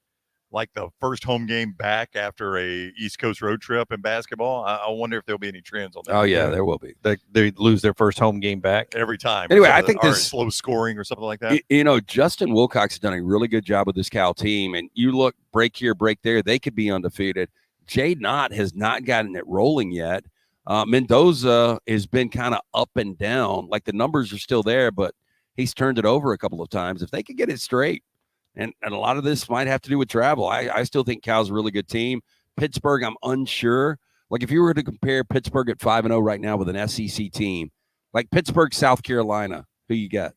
Like the first home game back after a East Coast road trip in basketball. I wonder if there'll be any trends on that. Oh, yeah, there will be. They lose their first home game back every time. Anyway, I think this slow scoring or something like that. Justin Wilcox has done a really good job with this Cal team. And you look, break here, break there, they could be undefeated. Jay Knott has not gotten it rolling yet. Mendoza has been kind of up and down. Like the numbers are still there, but he's turned it over a couple of times. If they could get it straight, and a lot of this might have to do with travel. I still think Cal's a really good team. Pittsburgh, I'm unsure. Like if you were to compare Pittsburgh at 5-0 right now with an SEC team, like Pittsburgh, South Carolina, who you got?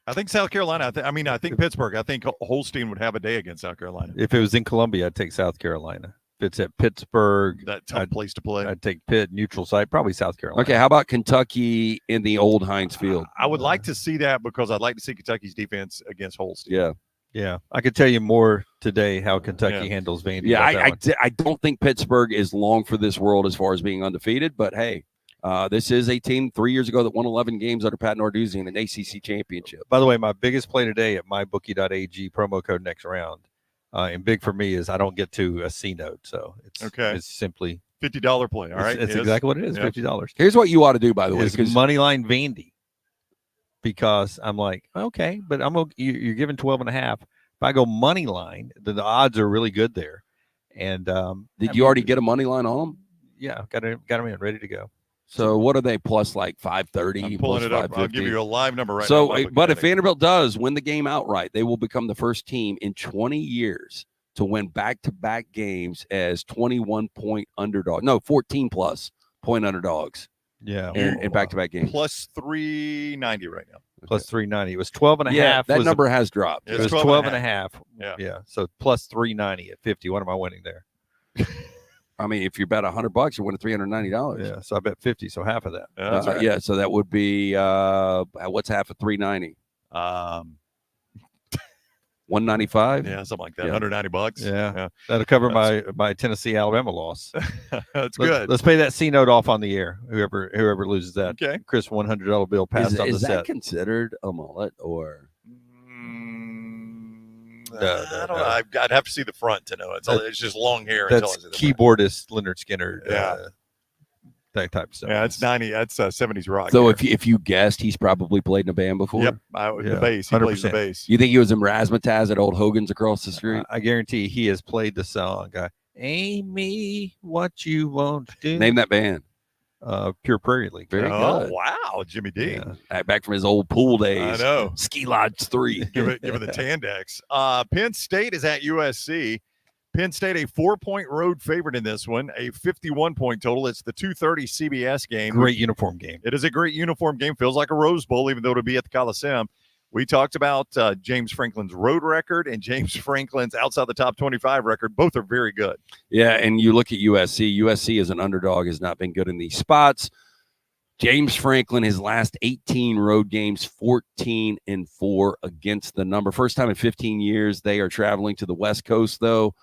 I think South Carolina. I think Pittsburgh. I think Holstein would have a day against South Carolina. If it was in Columbia, I'd take South Carolina. If it's at Pittsburgh, that tough place to play. I'd take Pitt, neutral site, probably South Carolina. Okay, how about Kentucky in the old Heinz Field? I would like to see that because I'd like to see Kentucky's defense against Holstein. Yeah. I could tell you more today how Kentucky handles Vandy. Yeah, I don't think Pittsburgh is long for this world as far as being undefeated, but hey, this is a team 3 years ago that won 11 games under Pat Narduzzi in an ACC championship. By the way, my biggest play today at MyBookie.ag, promo code NextRound. And big for me is I don't get to a C note, so it's simply $50 play. All right, it's exactly what it is. $50. Here's what you ought to do, by the way, because moneyline Vandy. Because I'm like, okay, but you're giving 12.5. If I go money line, the odds are really good there. And did you already get a money line on them? Yeah, got them in, ready to go. So what are they plus like 530? I'm pulling it up. I'll give you a live number right now. So, but if Vanderbilt does win the game outright, they will become the first team in 20 years to win back-to-back games as 21-point underdog. No, 14-plus point underdogs. Yeah, in back-to-back games. Plus 390 right now. Plus 390. It was 12.5. Yeah, that number has dropped. It was 12.5. Yeah. So plus 390 at 50. What am I winning there? I mean, if you bet $100, you're winning $390. Yeah, so I bet 50, so half of that. Yeah, so that would be what's half of 390? 195. Yeah, something like that. $190. Yeah, that'll cover my Tennessee Alabama loss. That's good. Let's pay that C note off on the air. Whoever loses that. Okay. Chris, $100 bill passed on the set. Is that considered a mullet or? No, I don't know. I'd have to see the front to know. It's just long hair. That's until I see the keyboardist Leonard Skinner. Yeah. That type of stuff. Yeah, it's 90. That's 70s rock. So hair. if you guessed, he's probably played in a band before. Yep, the bass. He plays the 100%. bass. You think he was in Razzmatazz at Old Hogan's across the street? I guarantee he has played the song. Amy, what you want to do? Name that band. Pure Prairie League. Very Oh good. wow, Jimmy D. Back from his old pool days. I know. Ski Lodge 3. Give it the Tandex. Penn State is at USC. Penn State a 4-point road favorite in this one, a 51-point total. It's the 2:30 CBS game. Great uniform game. It is a great uniform game. Feels like a Rose Bowl, even though it'll be at the Coliseum. We talked about James Franklin's road record and James Franklin's outside the top 25 record. Both are very good. Yeah, and you look at USC. USC as an underdog has not been good in these spots. James Franklin, his last 18 road games, 14-4 against the number. First time in 15 years they are traveling to the West Coast, though,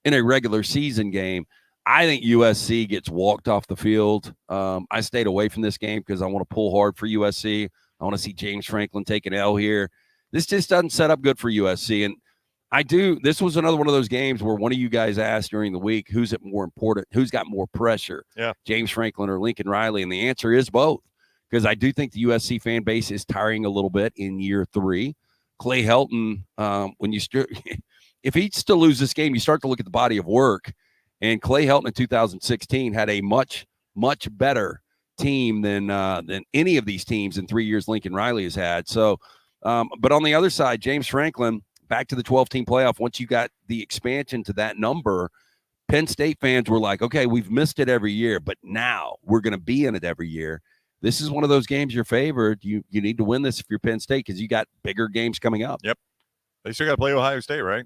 in a regular season game. I think USC gets walked off the field. I stayed away from this game because I want to pull hard for USC. I want to see James Franklin take an L here. This just doesn't set up good for USC. And this was another one of those games where one of you guys asked during the week, who's it more important? Who's got more pressure? Yeah. James Franklin or Lincoln Riley? And the answer is both, because I do think the USC fan base is tiring a little bit in year 3. Clay Helton, if he still loses this game, you start to look at the body of work. And Clay Helton in 2016 had a much, much better team than any of these teams in 3 years Lincoln Riley has had. So, but on the other side, James Franklin, back to the 12-team playoff. Once you got the expansion to that number, Penn State fans were like, okay, we've missed it every year, but now we're going to be in it every year. This is one of those games you're favored. You need to win this if you're Penn State, because you got bigger games coming up. Yep. They still got to play Ohio State, right?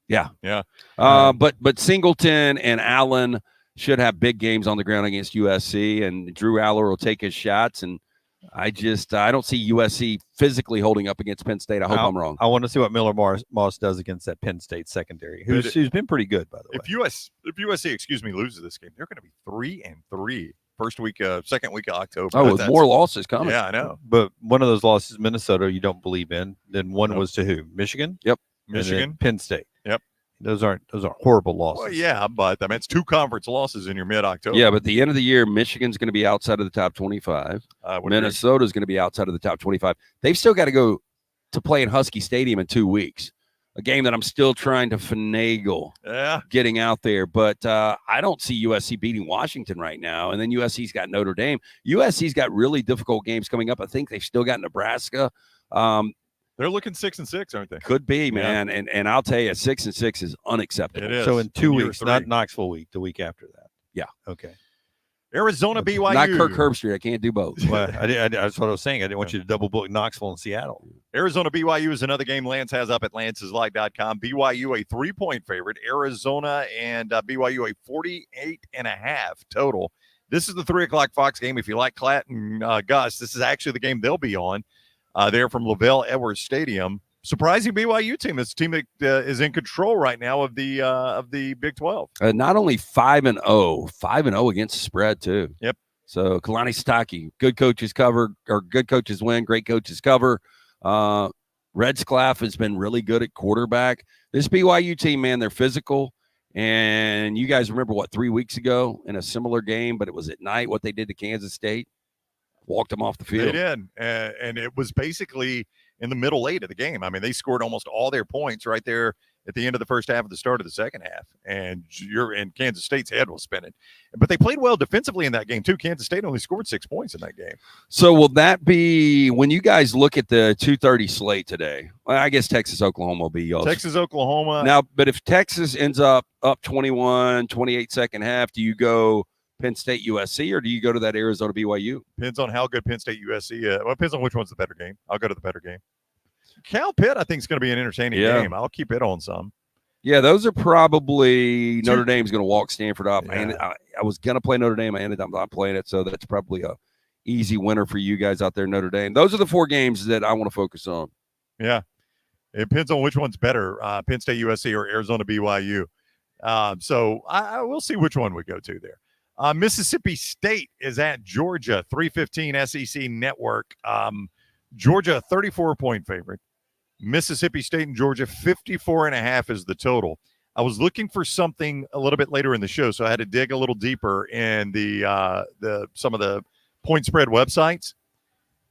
Yeah. Yeah. But Singleton and Allen should have big games on the ground against USC, and Drew Aller will take his shots. And I don't see USC physically holding up against Penn State. I hope I'm wrong. I want to see what Miller Moss does against that Penn State secondary, who's been pretty good, by the way. If USC, loses this game, they're going to be 3-3 second week of October. Oh, with more losses coming. Yeah, I know. But one of those losses, Minnesota, you don't believe in. Then one was to who? Michigan? Yep. Michigan. Penn State. Yep. Those aren't horrible losses. Well, yeah, but I mean, it's 2 conference losses in your mid-October. Yeah, but at the end of the year, Michigan's going to be outside of the top 25. Minnesota's going to be outside of the top 25. They've still got to go to play in Husky Stadium in 2 weeks, a game that I'm still trying to finagle getting out there. But I don't see USC beating Washington right now. And then USC's got Notre Dame. USC's got really difficult games coming up. I think they've still got Nebraska. They're looking 6-6, aren't they? Could be, man. Yeah. And I'll tell you, 6-6 is unacceptable. It is. So in 2 weeks, not Knoxville week, the week after that. Yeah. Okay. Arizona, BYU. Not Kirk Herbstreit. I can't do both. Well, that's what I was saying. I didn't want you to double book Knoxville and Seattle. Arizona, BYU is another game Lance has up at lanceslight.com. BYU a 3-point favorite. Arizona and BYU a 48.5 total. This is the 3:00 Fox game. If you like Klatt and Gus, this is actually the game they'll be on. They're from Lavelle Edwards Stadium. Surprising BYU team. It's a team that is in control right now of the Big 12. Not only 5-0, 5-0 against the spread too. Yep. So Kalani Sitake, good coaches cover, or good coaches win, great coaches cover. Redsclaff has been really good at quarterback. This BYU team, man, they're physical. And you guys remember 3 weeks ago in a similar game, but it was at night, what they did to Kansas State? Walked them off the field. They did. And it was basically in the middle 8 of the game. I mean, they scored almost all their points right there at the end of the first half, at the start of the second half. And Kansas State's head was spinning. But they played well defensively in that game, too. Kansas State only scored 6 points in that game. So will that be, when you guys look at the 2:30 slate today, well, I guess Texas-Oklahoma will be y'all. Texas-Oklahoma. Now, but if Texas ends up 21, 28 second half, do you go Penn State USC, or do you go to that Arizona BYU? Depends on how good Penn State USC is. Well, it depends on which one's the better game. I'll go to the better game. Cal Pitt, I think, is going to be an entertaining game. I'll keep it on some. Yeah, those are probably Notre Dame's going to walk Stanford up. Yeah. I was going to play Notre Dame. I ended up not playing it, so that's probably a easy winner for you guys out there, Notre Dame. Those are the 4 games that I want to focus on. Yeah. It depends on which one's better, Penn State USC or Arizona BYU. So I will see which one we go to there. Mississippi State is at Georgia, 3:15 SEC Network. Georgia, 34-point favorite. Mississippi State and Georgia, 54.5 is the total. I was looking for something a little bit later in the show, so I had to dig a little deeper in the some of the point spread websites.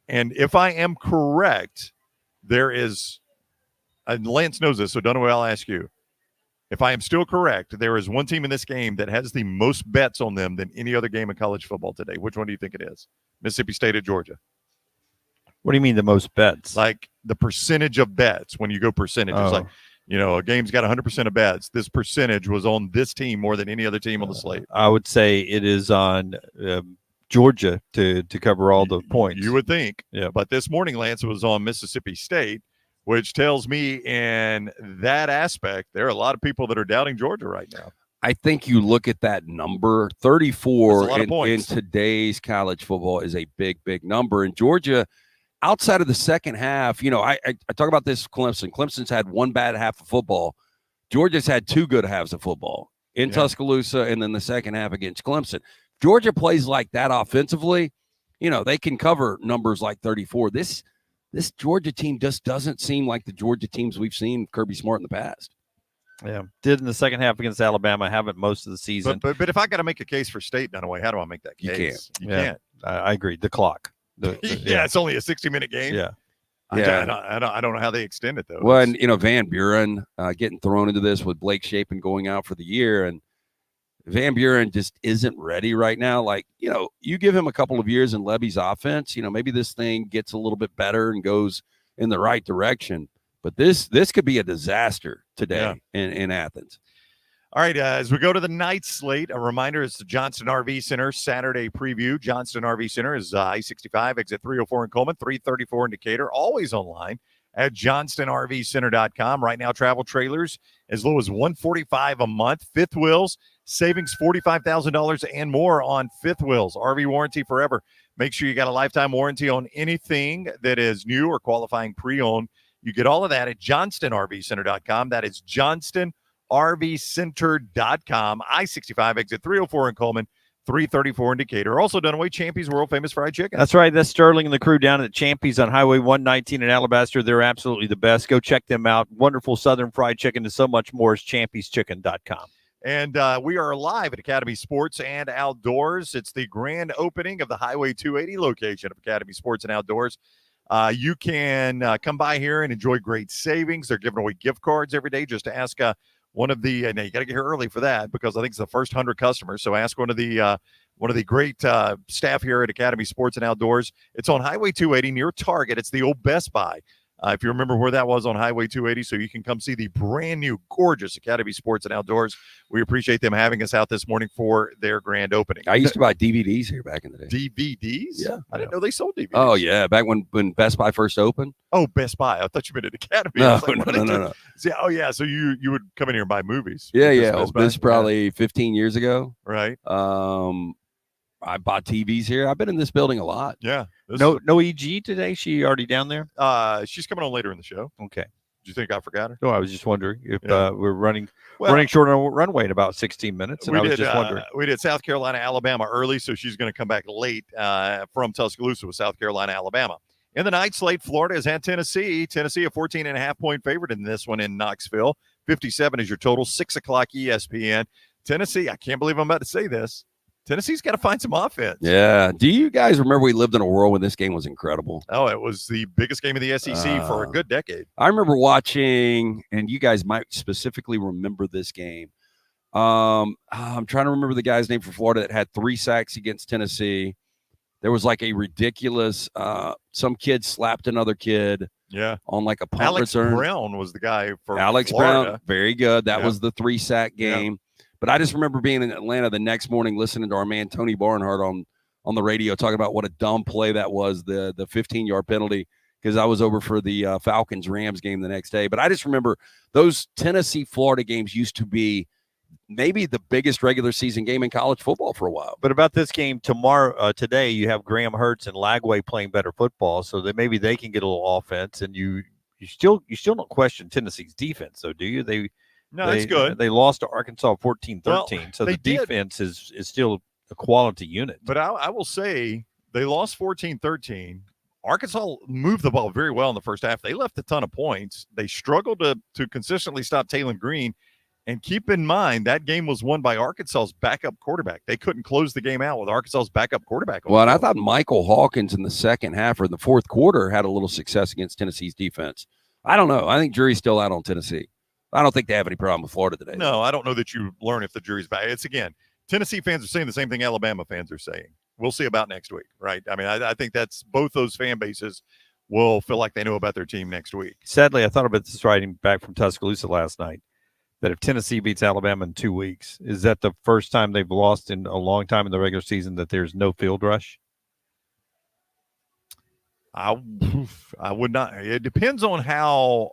And if I am correct, there is, and Lance knows this, so Dunaway, I'll ask you. If I am still correct, there is one team in this game that has the most bets on them than any other game in college football today. Which one do you think it is? Mississippi State or Georgia? What do you mean the most bets? Like the percentage of bets when you go percentages. Oh. Like, a game's got 100% of bets. This percentage was on this team more than any other team on the slate. I would say it is on Georgia to cover all the points. You would think. Yeah. But this morning, Lance, was on Mississippi State, which tells me in that aspect, there are a lot of people that are doubting Georgia right now. I think you look at that number, 34 in today's college football is a big, big number. And Georgia, outside of the second half, I talk about this Clemson. Clemson's had one bad half of football. Georgia's had two good halves of football in Tuscaloosa and then the second half against Clemson. Georgia plays like that offensively, they can cover numbers like 34. This Georgia team just doesn't seem like the Georgia teams we've seen Kirby Smart in the past. Yeah, did in the second half against Alabama, haven't most of the season. But if I got to make a case for State, Dunaway, how do I make that case? You can't. I agree. The clock. It's only a 60-minute game. Yeah. I don't know how they extend it, though. Well, and, Van Buren getting thrown into this with Blake Shapen going out for the year, and Van Buren just isn't ready right now. Like, you give him a couple of years in Levy's offense, maybe this thing gets a little bit better and goes in the right direction. But this could be a disaster today in Athens. All right, as we go to the night slate, a reminder, it's the Johnston RV Center Saturday preview. Johnston RV Center is I-65, exit 304 in Coleman, 334 in Decatur, always online at johnstonrvcenter.com. Right now, travel trailers as low as $145 a month. Fifth wheels, savings $45,000 and more on fifth wheels. RV warranty forever. Make sure you got a lifetime warranty on anything that is new or qualifying pre-owned. You get all of that at johnstonrvcenter.com. That is johnstonrvcenter.com. I-65, exit 304 in Coleman, 334 in Decatur. Also, Dunaway, Champy's world famous fried chicken. That's right. That's Sterling and the crew down at Champy's on Highway 119 in Alabaster. They're absolutely the best. Go check them out. Wonderful Southern fried chicken and so much more is champyschicken.com. And we are live at Academy Sports and Outdoors. It's the grand opening of the Highway 280 location of Academy Sports and Outdoors. You can come by here and enjoy great savings. They're giving away gift cards every day. Just to ask one of the now you got to get here early for that because I think it's the first 100 customers. So ask one of the great staff here at Academy Sports and Outdoors. It's on Highway 280 near Target. It's the old Best Buy. If you remember where that was on Highway 280, so you can come see the brand new, gorgeous Academy Sports and Outdoors. We appreciate them having us out this morning for their grand opening. I used to buy DVDs here back in the day. DVDs? Yeah. I didn't know they sold DVDs. Oh, yeah. Back when Best Buy first opened. Oh, Best Buy. I thought you meant at Academy. No. See, yeah. So you would come in here and buy movies. Yeah. This is probably 15 years ago. Right. I bought TVs here. I've been in this building a lot. Yeah. No EG today? She already down there? She's coming on later in the show. Okay. Do you think I forgot her? No, I was just wondering if we're running short on runway in about 16 minutes. And I was just wondering. We did South Carolina, Alabama early, so she's going to come back late from Tuscaloosa with South Carolina, Alabama. In the night slate, Florida is at Tennessee. Tennessee, a 14.5-point favorite in this one in Knoxville. 57 is your total, 6 o'clock ESPN. Tennessee, I can't believe I'm about to say this. Tennessee's got to find some offense. Yeah. Do you guys remember we lived in a world when this game was incredible? Oh, it was the biggest game of the SEC for a good decade. I remember watching, and you guys might specifically remember this game. I'm trying to remember the guy's name for Florida that had 3 sacks against Tennessee. There was like a ridiculous, some kid slapped another kid. Yeah. On like a punt Alex return. Brown was the guy for Alex Florida. Brown. Very good. That was the 3-sack game. Yeah. But I just remember being in Atlanta the next morning listening to our man Tony Barnhart on the radio talking about what a dumb play that was, the 15-yard penalty, because I was over for the Falcons-Rams game the next day. But I just remember those Tennessee-Florida games used to be maybe the biggest regular season game in college football for a while. But about this game today, you have Graham Hurts and Lagway playing better football, so that maybe they can get a little offense. And you still don't question Tennessee's defense, though, do you? It's good. They lost to Arkansas 14-13, well, so the defense is still a quality unit. But I will say they lost 14-13. Arkansas moved the ball very well in the first half. They left a ton of points. They struggled to consistently stop Taylor Green. And keep in mind, that game was won by Arkansas's backup quarterback. They couldn't close the game out with Arkansas's backup quarterback. Well, and I thought Michael Hawkins in the second half or in the fourth quarter had a little success against Tennessee's defense. I don't know. I think jury's still out on Tennessee. I don't think they have any problem with Florida today. No, I don't know that you learn if the jury's back. It's, again, Tennessee fans are saying the same thing Alabama fans are saying. We'll see about next week, right? I mean, I think that's both those fan bases will feel like they know about their team next week. Sadly, I thought about this riding back from Tuscaloosa last night, that if Tennessee beats Alabama in 2 weeks, is that the first time they've lost in a long time in the regular season that there's no field rush? I would not. It depends on how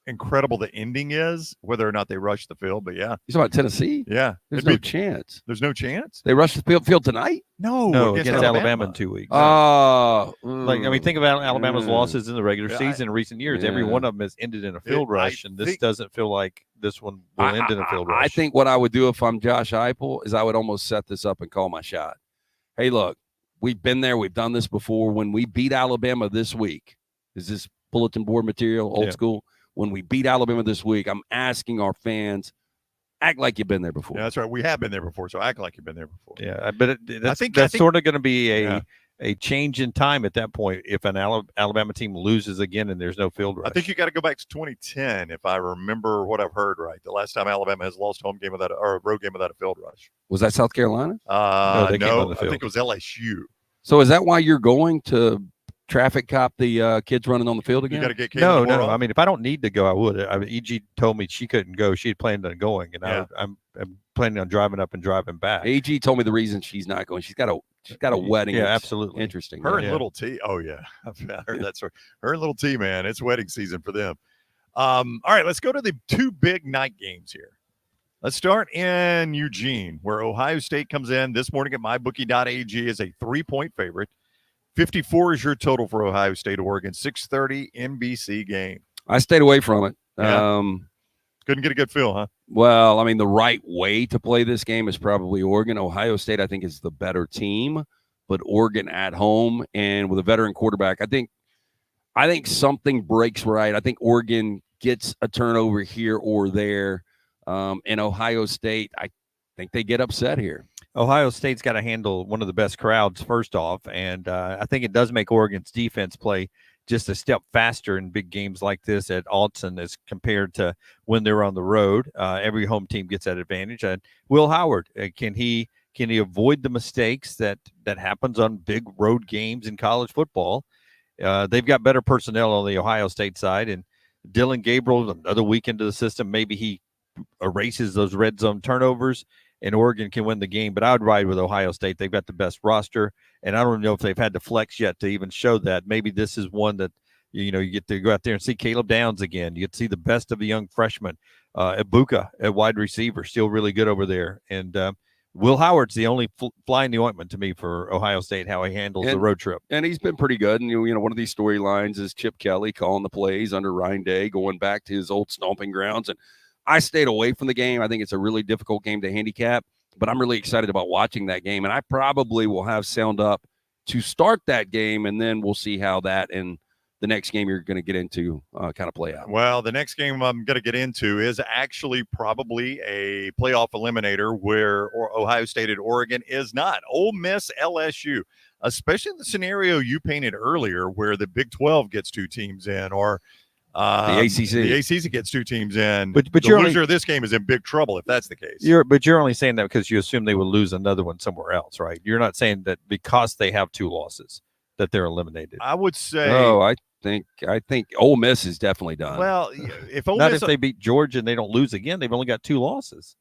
incredible the ending is, whether or not they rush the field. But yeah, You talking about Tennessee? yeah, There's no chance. There's no chance. They rush the field tonight? No, against Alabama in 2 weeks. Think about Alabama's losses in the regular season in recent years. Every one of them has ended in a field rush, and this doesn't feel like this one will end in a field rush. I think what I would do if I'm Josh Heupel is I would almost set this up and call my shot. Hey, look, we've been there. We've done this before. When we beat Alabama this week, is this bulletin board material, old school? When we beat Alabama this week, I'm asking our fans, act like you've been there before. Yeah, that's right. We have been there before, so act like you've been there before. Yeah, but I think that's sort of going to be a change in time at that point if an Alabama team loses again and there's no field rush. I think you got to go back to 2010 if I remember what I've heard right. The last time Alabama has lost home game without a road game without a field rush. Was that South Carolina? No, they came on the I field. think it was LSU. So is that why you're going to traffic cop the kids running on the field again? You got to get No. I mean, if I don't need to go, I would. EG told me she couldn't go. She had planned on going, and I'm planning on driving up and driving back. AG told me the reason she's not going. She's got a wedding. Yeah, It's absolutely. interesting. Her and Little T. Oh yeah, I heard that story. Her and Little T, man, it's wedding season for them. All right, let's go to the two big night games here. Let's start in Eugene, where Ohio State comes in this morning at MyBookie.ag as a 3-point favorite. 54 is your total for Ohio State, Oregon. 6:30 NBC game. I stayed away from it. Yeah. Couldn't get a good feel, huh? Well, I mean, the right way to play this game is probably Oregon. Ohio State, I think, is the better team, but Oregon at home and with a veteran quarterback, I think something breaks right. I think Oregon gets a turnover here or there. And Ohio State, I think they get upset here. Ohio State's got to handle one of the best crowds first off, and I think it does make Oregon's defense play just a step faster in big games like this at Alton as compared to when they're on the road. Every home team gets that advantage. And Will Howard, can he avoid the mistakes that happens on big road games in college football? They've got better personnel on the Ohio State side, and Dylan Gabriel, another week into the system, maybe he erases those red zone turnovers and Oregon can win the game. But I would ride with Ohio State. They've got the best roster, and I don't know if they've had to flex yet to even show that. Maybe this is one that, you get to go out there and see Caleb Downs again. You get to see the best of the young freshmen. Ibuka at wide receiver, still really good over there. And Will Howard's the only fly in the ointment to me for Ohio State, how he handles the road trip. And he's been pretty good. And, one of these storylines is Chip Kelly calling the plays under Ryan Day, going back to his old stomping grounds. And I stayed away from the game. I think it's a really difficult game to handicap, but I'm really excited about watching that game. And I probably will have sound up to start that game, and then we'll see how that and the next game you're going to get into kind of play out. Well, the next game I'm going to get into is actually probably a playoff eliminator where Ohio State at Oregon is not. Ole Miss, LSU, especially in the scenario you painted earlier where the Big 12 gets two teams in, or the ACC. The ACC gets two teams in. But the loser of this game is in big trouble if that's the case. But you're only saying that because you assume they would lose another one somewhere else, right? You're not saying that because they have two losses that they're eliminated. I would say. Oh, I think Ole Miss is definitely done. Well, if Ole not Miss, if they beat Georgia and they don't lose again, they've only got two losses.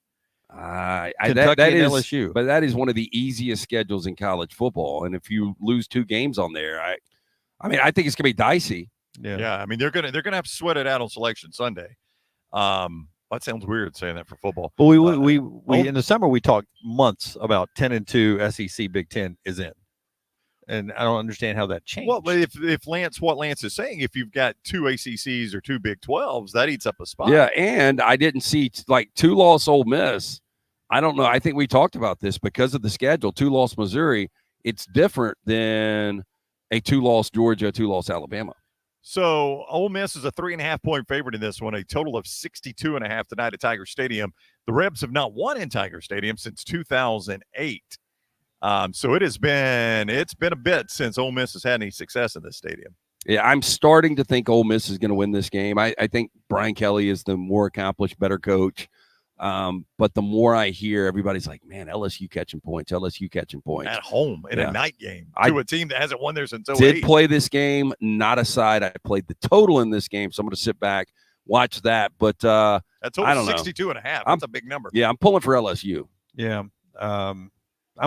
Kentucky and LSU. But that is one of the easiest schedules in college football. And if you lose two games on there, I think it's gonna be dicey. Yeah. I mean, they're gonna have to sweat it out on Selection Sunday. That sounds weird saying that for football. But we in the summer we talked months about 10-2 SEC Big Ten is in, and I don't understand how that changed. Well, but if what Lance is saying, if you've got two ACCs or two Big 12s, that eats up a spot. Yeah, and I didn't see two-loss Ole Miss. I don't know. I think we talked about this because of the schedule. Two-loss Missouri. It's different than a 2-loss Georgia, 2-loss Alabama. So Ole Miss is a 3.5-point favorite in this one, a total of 62.5 tonight at Tiger Stadium. The Rebs have not won in Tiger Stadium since 2008. So it's been a bit since Ole Miss has had any success in this stadium. Yeah, I'm starting to think Ole Miss is going to win this game. I think Brian Kelly is the more accomplished, better coach. But the more I hear, everybody's like, man, LSU catching points, At home in a night game to a team that hasn't won there since 08. Did play this game, not a side. I played the total in this game, so I'm going to sit back, watch that. But that total I don't 62.5. That's a big number. Yeah, I'm pulling for LSU. Yeah, I'm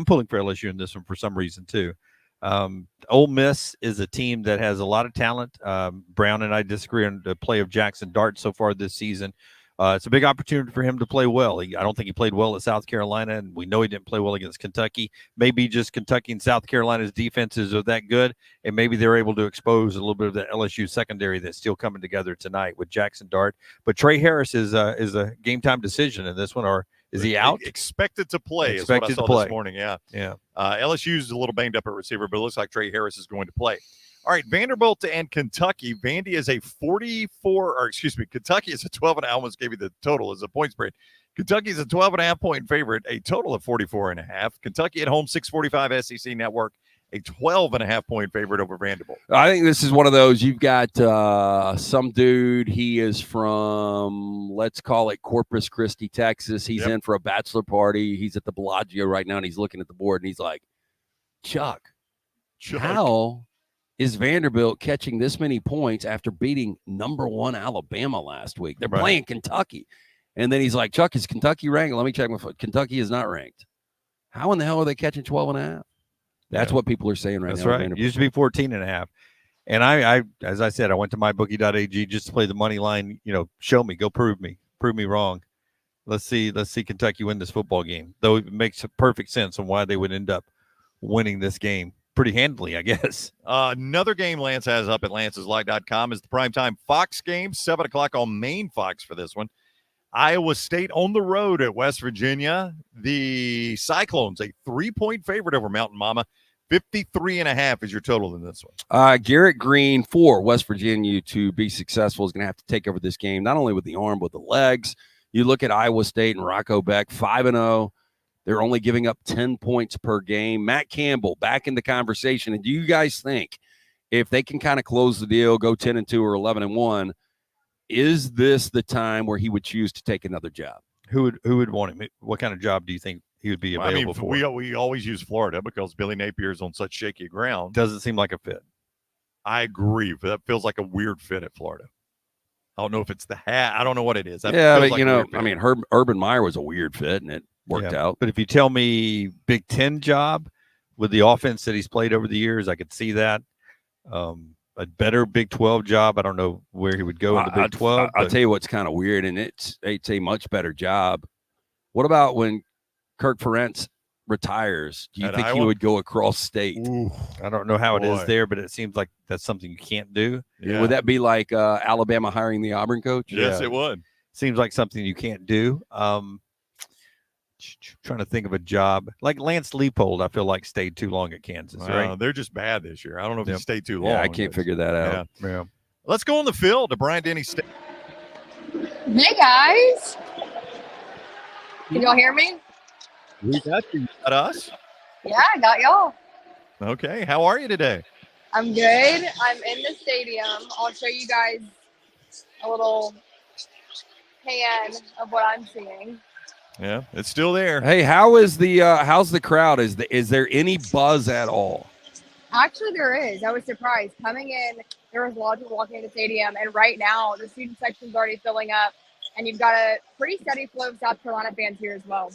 pulling for LSU in this one for some reason too. Ole Miss is a team that has a lot of talent. Brown and I disagree on the play of Jackson Dart so far this season. It's a big opportunity for him to play well. I don't think he played well at South Carolina, and we know he didn't play well against Kentucky. Maybe just Kentucky and South Carolina's defenses are that good, and maybe they're able to expose a little bit of the LSU secondary that's still coming together tonight with Jackson Dart. But Trey Harris is a game-time decision in this one, or is he out? Expected to play is what I saw this morning, yeah. LSU's a little banged up at receiver, but it looks like Trey Harris is going to play. All right, Vanderbilt and Kentucky. Kentucky is a 12.5. I almost gave you the total as a point spread. Kentucky is a 12.5 point favorite, a total of 44.5. Kentucky at home, 645 SEC Network, a 12.5 point favorite over Vanderbilt. I think this is one of those. You've got some dude. He is from, let's call it Corpus Christi, Texas. He's in for a bachelor party. He's at the Bellagio right now, and he's looking at the board, and he's like, Chuck. How is Vanderbilt catching this many points after beating number 1 Alabama last week? They're playing Kentucky. And then he's like, Chuck, is Kentucky ranked? Let me check my phone. Kentucky is not ranked. How in the hell are they catching 12.5? That's what people are saying right now. That's right. It used to be 14.5. And I, as I said, I went to MyBookie.ag just to play the money line. Show me, go prove me wrong. Let's see Kentucky win this football game. Though it makes perfect sense on why they would end up winning this game pretty handily, I guess. Another game Lance has up at lanceslight.com is the primetime Fox game, 7 o'clock on main Fox for this one. Iowa State on the road at West Virginia. The Cyclones, a 3-point favorite over Mountain Mama. 53.5 is your total in this one. Garrett Green for West Virginia to be successful is going to have to take over this game, not only with the arm, but the legs. You look at Iowa State and Rocco Beck, 5-0. They're only giving up 10 points per game. Matt Campbell back in the conversation. And do you guys think if they can kind of close the deal, go 10-2 or 11-1, is this the time where he would choose to take another job? Who would want him? What kind of job do you think he would be available for? We always use Florida because Billy Napier's on such shaky ground. Doesn't seem like a fit. I agree, but that feels like a weird fit at Florida. I don't know if it's the hat. I don't know what it is. But Urban Meyer was a weird fit, and it worked out. But if you tell me Big Ten job with the offense that he's played over the years, I could see that. A better Big 12 job. I don't know where he would go in the Big 12. I'll tell you what's kind of weird, and it's a much better job. What about when Kirk Ferentz retires? Do you think he would go across state? Ooh, I don't know how it is there, but it seems like that's something you can't do. Yeah. Would that be like Alabama hiring the Auburn coach? Yes, it would. Seems like something you can't do. Trying to think of a job like Lance Leipold. I feel like stayed too long at Kansas. Right? They're just bad this year. I don't know if he stayed too long. Yeah, I can't figure that out. Yeah. Let's go on the field to Bryant-Denny State. Hey guys, can y'all hear me? We got you. Got us? Yeah, I got y'all. Okay, how are you today? I'm good. I'm in the stadium. I'll show you guys a little pan of what I'm seeing. Yeah, it's still there. Hey, how's the crowd? Is there any buzz at all? Actually, there is. I was surprised. Coming in, there was a lot of people walking in the stadium, and right now the student section's already filling up, and you've got a pretty steady flow of South Carolina fans here as well.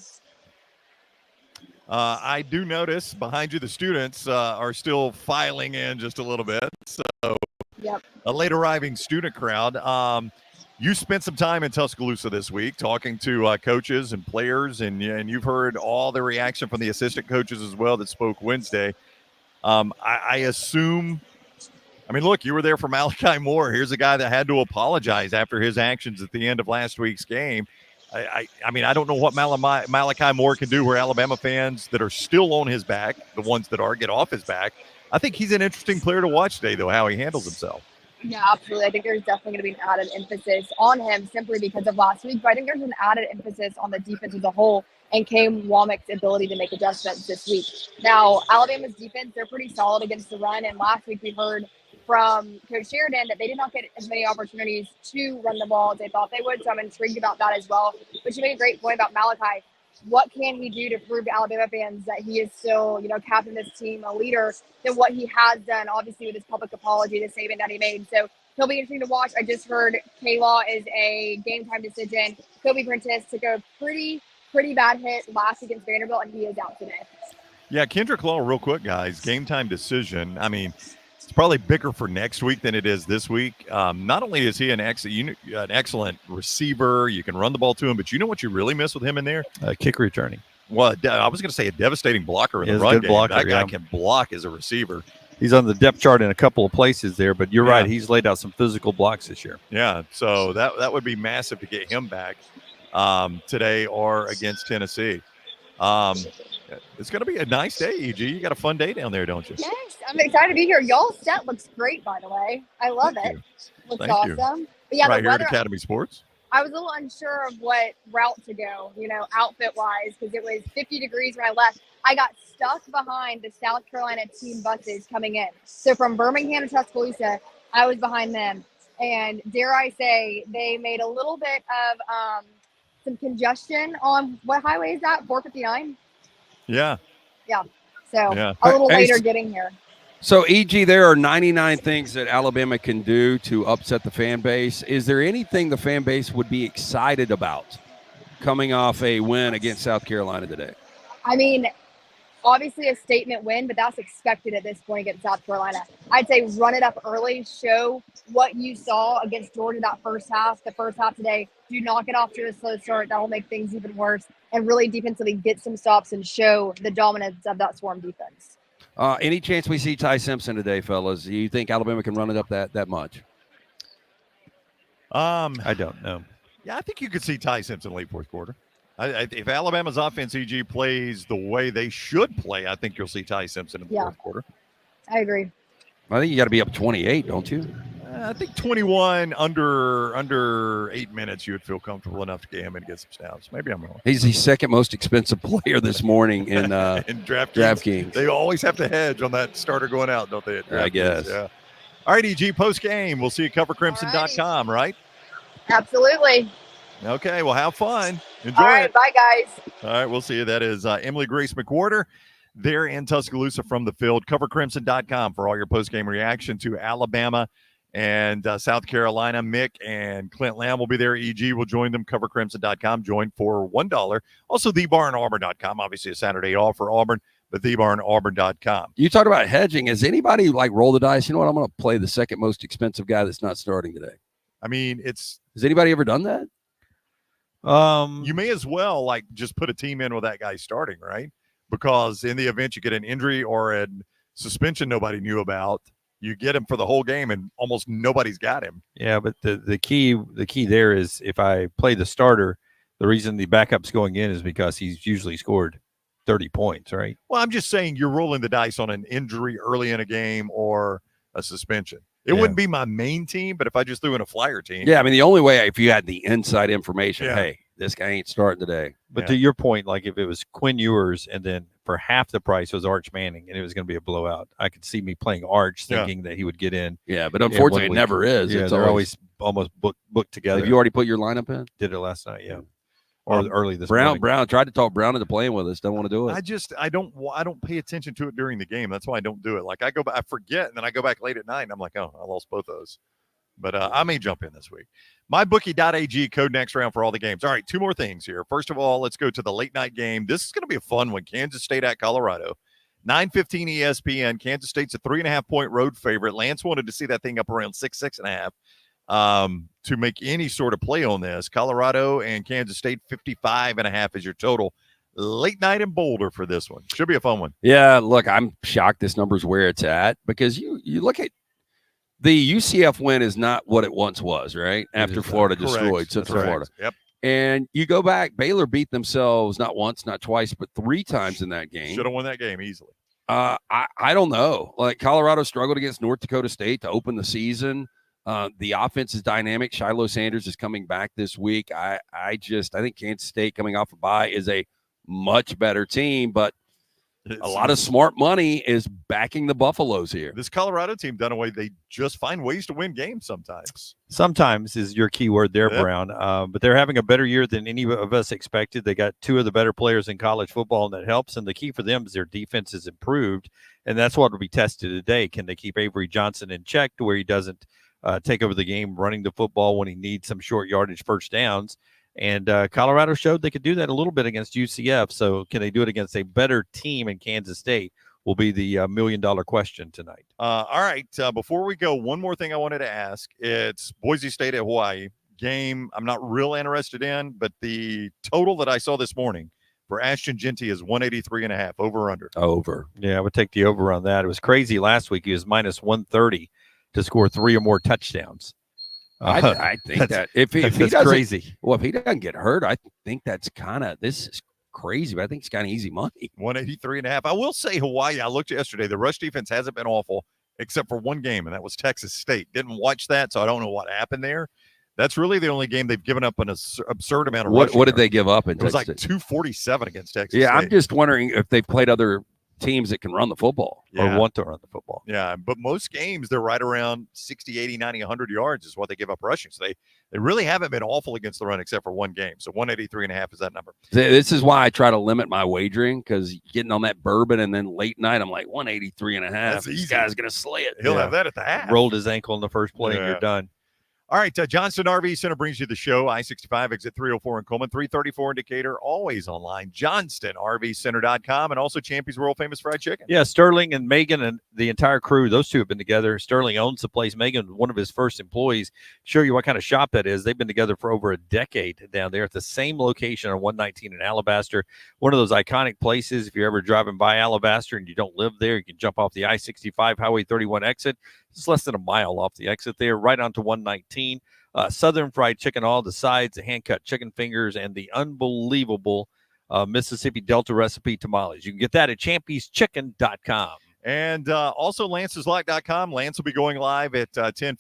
I do notice behind you the students are still filing in just a little bit. So a late arriving student crowd. You spent some time in Tuscaloosa this week talking to coaches and players, and you've heard all the reaction from the assistant coaches as well that spoke Wednesday. I assume, look, you were there for Malachi Moore. Here's a guy that had to apologize after his actions at the end of last week's game. I don't know what Malachi Moore can do where Alabama fans that are still on his back, the ones that are, get off his back. I think he's an interesting player to watch today, though, how he handles himself. Yeah, absolutely. I think there's definitely going to be an added emphasis on him simply because of last week. But I think there's an added emphasis on the defense as a whole and Cam Womack's ability to make adjustments this week. Now, Alabama's defense, they're pretty solid against the run. And last week we heard from Coach Sheridan that they did not get as many opportunities to run the ball as they thought they would. So I'm intrigued about that as well. But you made a great point about Malachi. What can he do to prove to Alabama fans that he is still, captain this team, a leader, than what he has done, obviously, with his public apology to Saban that he made. So he'll be interesting to watch. I just heard K-Law is a game-time decision. Kobe Prentice took a pretty bad hit last against Vanderbilt, and he is out today. Yeah, Kendrick Law, real quick, guys, game-time decision. I mean, it's probably bigger for next week than it is this week. Not only is he an excellent receiver, you can run the ball to him, but you know what you really miss with him in there? Kick returning. Well, I was going to say a devastating blocker in the run game. That guy can block as a receiver. He's on the depth chart in a couple of places there, but you're right. He's laid out some physical blocks this year. Yeah, so that would be massive to get him back today or against Tennessee. It's going to be a nice day, EG. You got a fun day down there, don't you? Yes, I'm excited to be here. Y'all's set looks great, by the way. I love it. Looks awesome. But yeah, right the here at weather, Academy Sports. I was a little unsure of what route to go, outfit-wise, because it was 50 degrees when I left. I got stuck behind the South Carolina team buses coming in. So from Birmingham to Tuscaloosa, I was behind them. And dare I say, they made a little bit of some congestion on, what highway is that, 459? Yeah. So a little later getting here. So, EG, there are 99 things that Alabama can do to upset the fan base. Is there anything the fan base would be excited about coming off a win against South Carolina today? I mean, obviously a statement win, but that's expected at this point against South Carolina. I'd say run it up early, show what you saw against Georgia that first half. The first half today, do not get off to a slow start. That will make things even worse. And really defensively get some stops and show the dominance of that swarm defense. Any chance we see Ty Simpson today, fellas? Do you think Alabama can run it up that much? I don't know. Yeah, I think you could see Ty Simpson late fourth quarter. If Alabama's offense, EG, plays the way they should play, I think you'll see Ty Simpson in the fourth quarter. I agree. I think you got to be up 28, don't you? I think 21 under 8 minutes, you would feel comfortable enough to get him and get some snaps. Maybe I'm wrong. He's the second most expensive player this morning in DraftKings. They always have to hedge on that starter going out, don't they? I guess. Yeah. All right, EG, post game. We'll see you at covercrimson.com, right? Absolutely. Okay, well, have fun. Enjoy All right, it. bye, guys. All right, we'll see you. That is Emily Grace McWhorter there in Tuscaloosa from the field. Covercrimson.com for all your post-game reaction to Alabama and South Carolina. Mick and Clint Lamb will be there. EG will join them. Covercrimson.com. Join for $1. Also, thebarnauburn.com. Obviously, a Saturday off for Auburn, but thebarnauburn.com. You talked about hedging. Has anybody roll the dice? You know what? I'm going to play the second most expensive guy that's not starting today. I mean, has anybody ever done that? You may as well just put a team in with that guy starting, right? Because in the event you get an injury or a suspension nobody knew about, you get him for the whole game and almost nobody's got him. Yeah, but the key there is if I play the starter, the reason the backup's going in is because he's usually scored 30 points, right? Well, I'm just saying you're rolling the dice on an injury early in a game or a suspension. It wouldn't be my main team, but if I just threw in a flyer team. Yeah, I mean, the only way if you had the inside information, hey, this guy ain't starting today. But to your point, if it was Quinn Ewers and then for half the price was Arch Manning and it was going to be a blowout, I could see me playing Arch thinking that he would get in. Yeah, but unfortunately it never is. Yeah, it's they're always almost booked together. Have you already put your lineup in? Did it last night, or early this morning. Brown tried to talk Brown into playing with us. Don't want to do it. I don't pay attention to it during the game. That's why I don't do it. I go back, I forget, and then I go back late at night, and I'm like, oh, I lost both those. But I may jump in this week. MyBookie.ag code NextRound for all the games. All right, two more things here. First of all, let's go to the late night game. This is going to be a fun one. Kansas State at Colorado. 9:15 ESPN. Kansas State's a 3.5-point road favorite. Lance wanted to see that thing up around 6.5 to make any sort of play on this. Colorado and Kansas State 55.5 is your total. Late night in Boulder for this one. Should be a fun one. Yeah, look, I'm shocked this number's where it's at because you look at the UCF win is not what it once was, right? After Florida destroyed Central Florida. Yep. And you go back, Baylor beat themselves not once, not twice, but 3 times in that game. Should have won that game easily. I don't know. Like Colorado struggled against North Dakota State to open the season. The offense is dynamic. Shiloh Sanders is coming back this week. I think Kansas State coming off a bye is a much better team, but a lot of smart money is backing the Buffaloes here. This Colorado team, Dunaway, they just find ways to win games sometimes. Sometimes is your key word there, Yep. Brown. But they're having a better year than any of us expected. They got two of the better players in college football, and that helps. And the key for them is their defense has improved, and that's what will be tested today. Can they keep Avery Johnson in check to where he doesn't take over the game running the football when he needs some short yardage first downs? And Colorado showed they could do that a little bit against UCF. So can they do it against a better team in Kansas State will be the $1 million question tonight. All right. Before we go, one more thing I wanted to ask. It's Boise State at Hawaii game. I'm not real interested in, but the total that I saw this morning for Ashton Genty is 183.5 over or under. Over. Yeah, I would take the over on that. It was crazy last week. He was minus 130 to score 3 or more touchdowns. I think that if he that's doesn't, crazy. well, if he doesn't get hurt, I think that's this is crazy, but I think it's kind of easy money. 183.5. I will say Hawaii, I looked yesterday, the rush defense hasn't been awful except for one game, and that was Texas State. Didn't watch that, so I don't know what happened there. That's really the only game they've given up an absurd amount of rushing. What did they give up in It was Texas like State? 247 against Texas Yeah, State. I'm just wondering if they played other teams that can run the football. Or want to run the football. Yeah, but most games they're right around 60, 80, 90, 100 yards is what they give up rushing. So they really haven't been awful against the run except for one game. So 183.5 is that number. This is why I try to limit my wagering, because getting on that bourbon and then late night, I'm like 183.5. That's This easy. guy's going to slay it. He'll have that at the half. Rolled his ankle in the first play, and Yeah. you're done. All right, Johnston RV Center brings you the show. I-65 exit 304 in Coleman, 334 in Decatur, always online. JohnstonRVCenter.com, and also Champy's world famous fried chicken. Yeah, Sterling and Megan and the entire crew, those two have been together. Sterling owns the place. Megan, one of his first employees. Show you what kind of shop that is. They've been together for over a decade down there at the same location on 119 in Alabaster. One of those iconic places. If you're ever driving by Alabaster and you don't live there, you can jump off the I-65 Highway 31 exit. It's less than a mile off the exit there, right onto 119. Southern fried chicken, all the sides, the hand-cut chicken fingers, and the unbelievable Mississippi Delta recipe tamales. You can get that at champyschicken.com. And also lanceslock.com. Lance will be going live at 10:15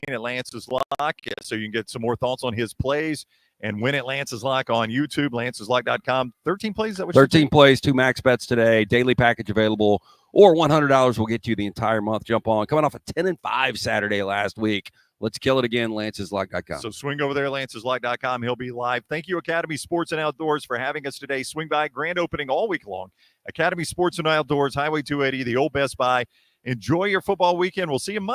at Lance's Lock, so you can get some more thoughts on his plays and win at Lance's Lock on YouTube, lanceslock.com. 13 plays, is that what 13 plays, 2 max bets today, daily package available, or $100 will get you the entire month. Jump on. Coming off a 10-5 Saturday last week. Let's kill it again, lanceslock.com. So swing over there, lanceslock.com. He'll be live. Thank you, Academy Sports and Outdoors, for having us today. Swing by, grand opening all week long. Academy Sports and Outdoors, Highway 280, the old Best Buy. Enjoy your football weekend. We'll see you Monday.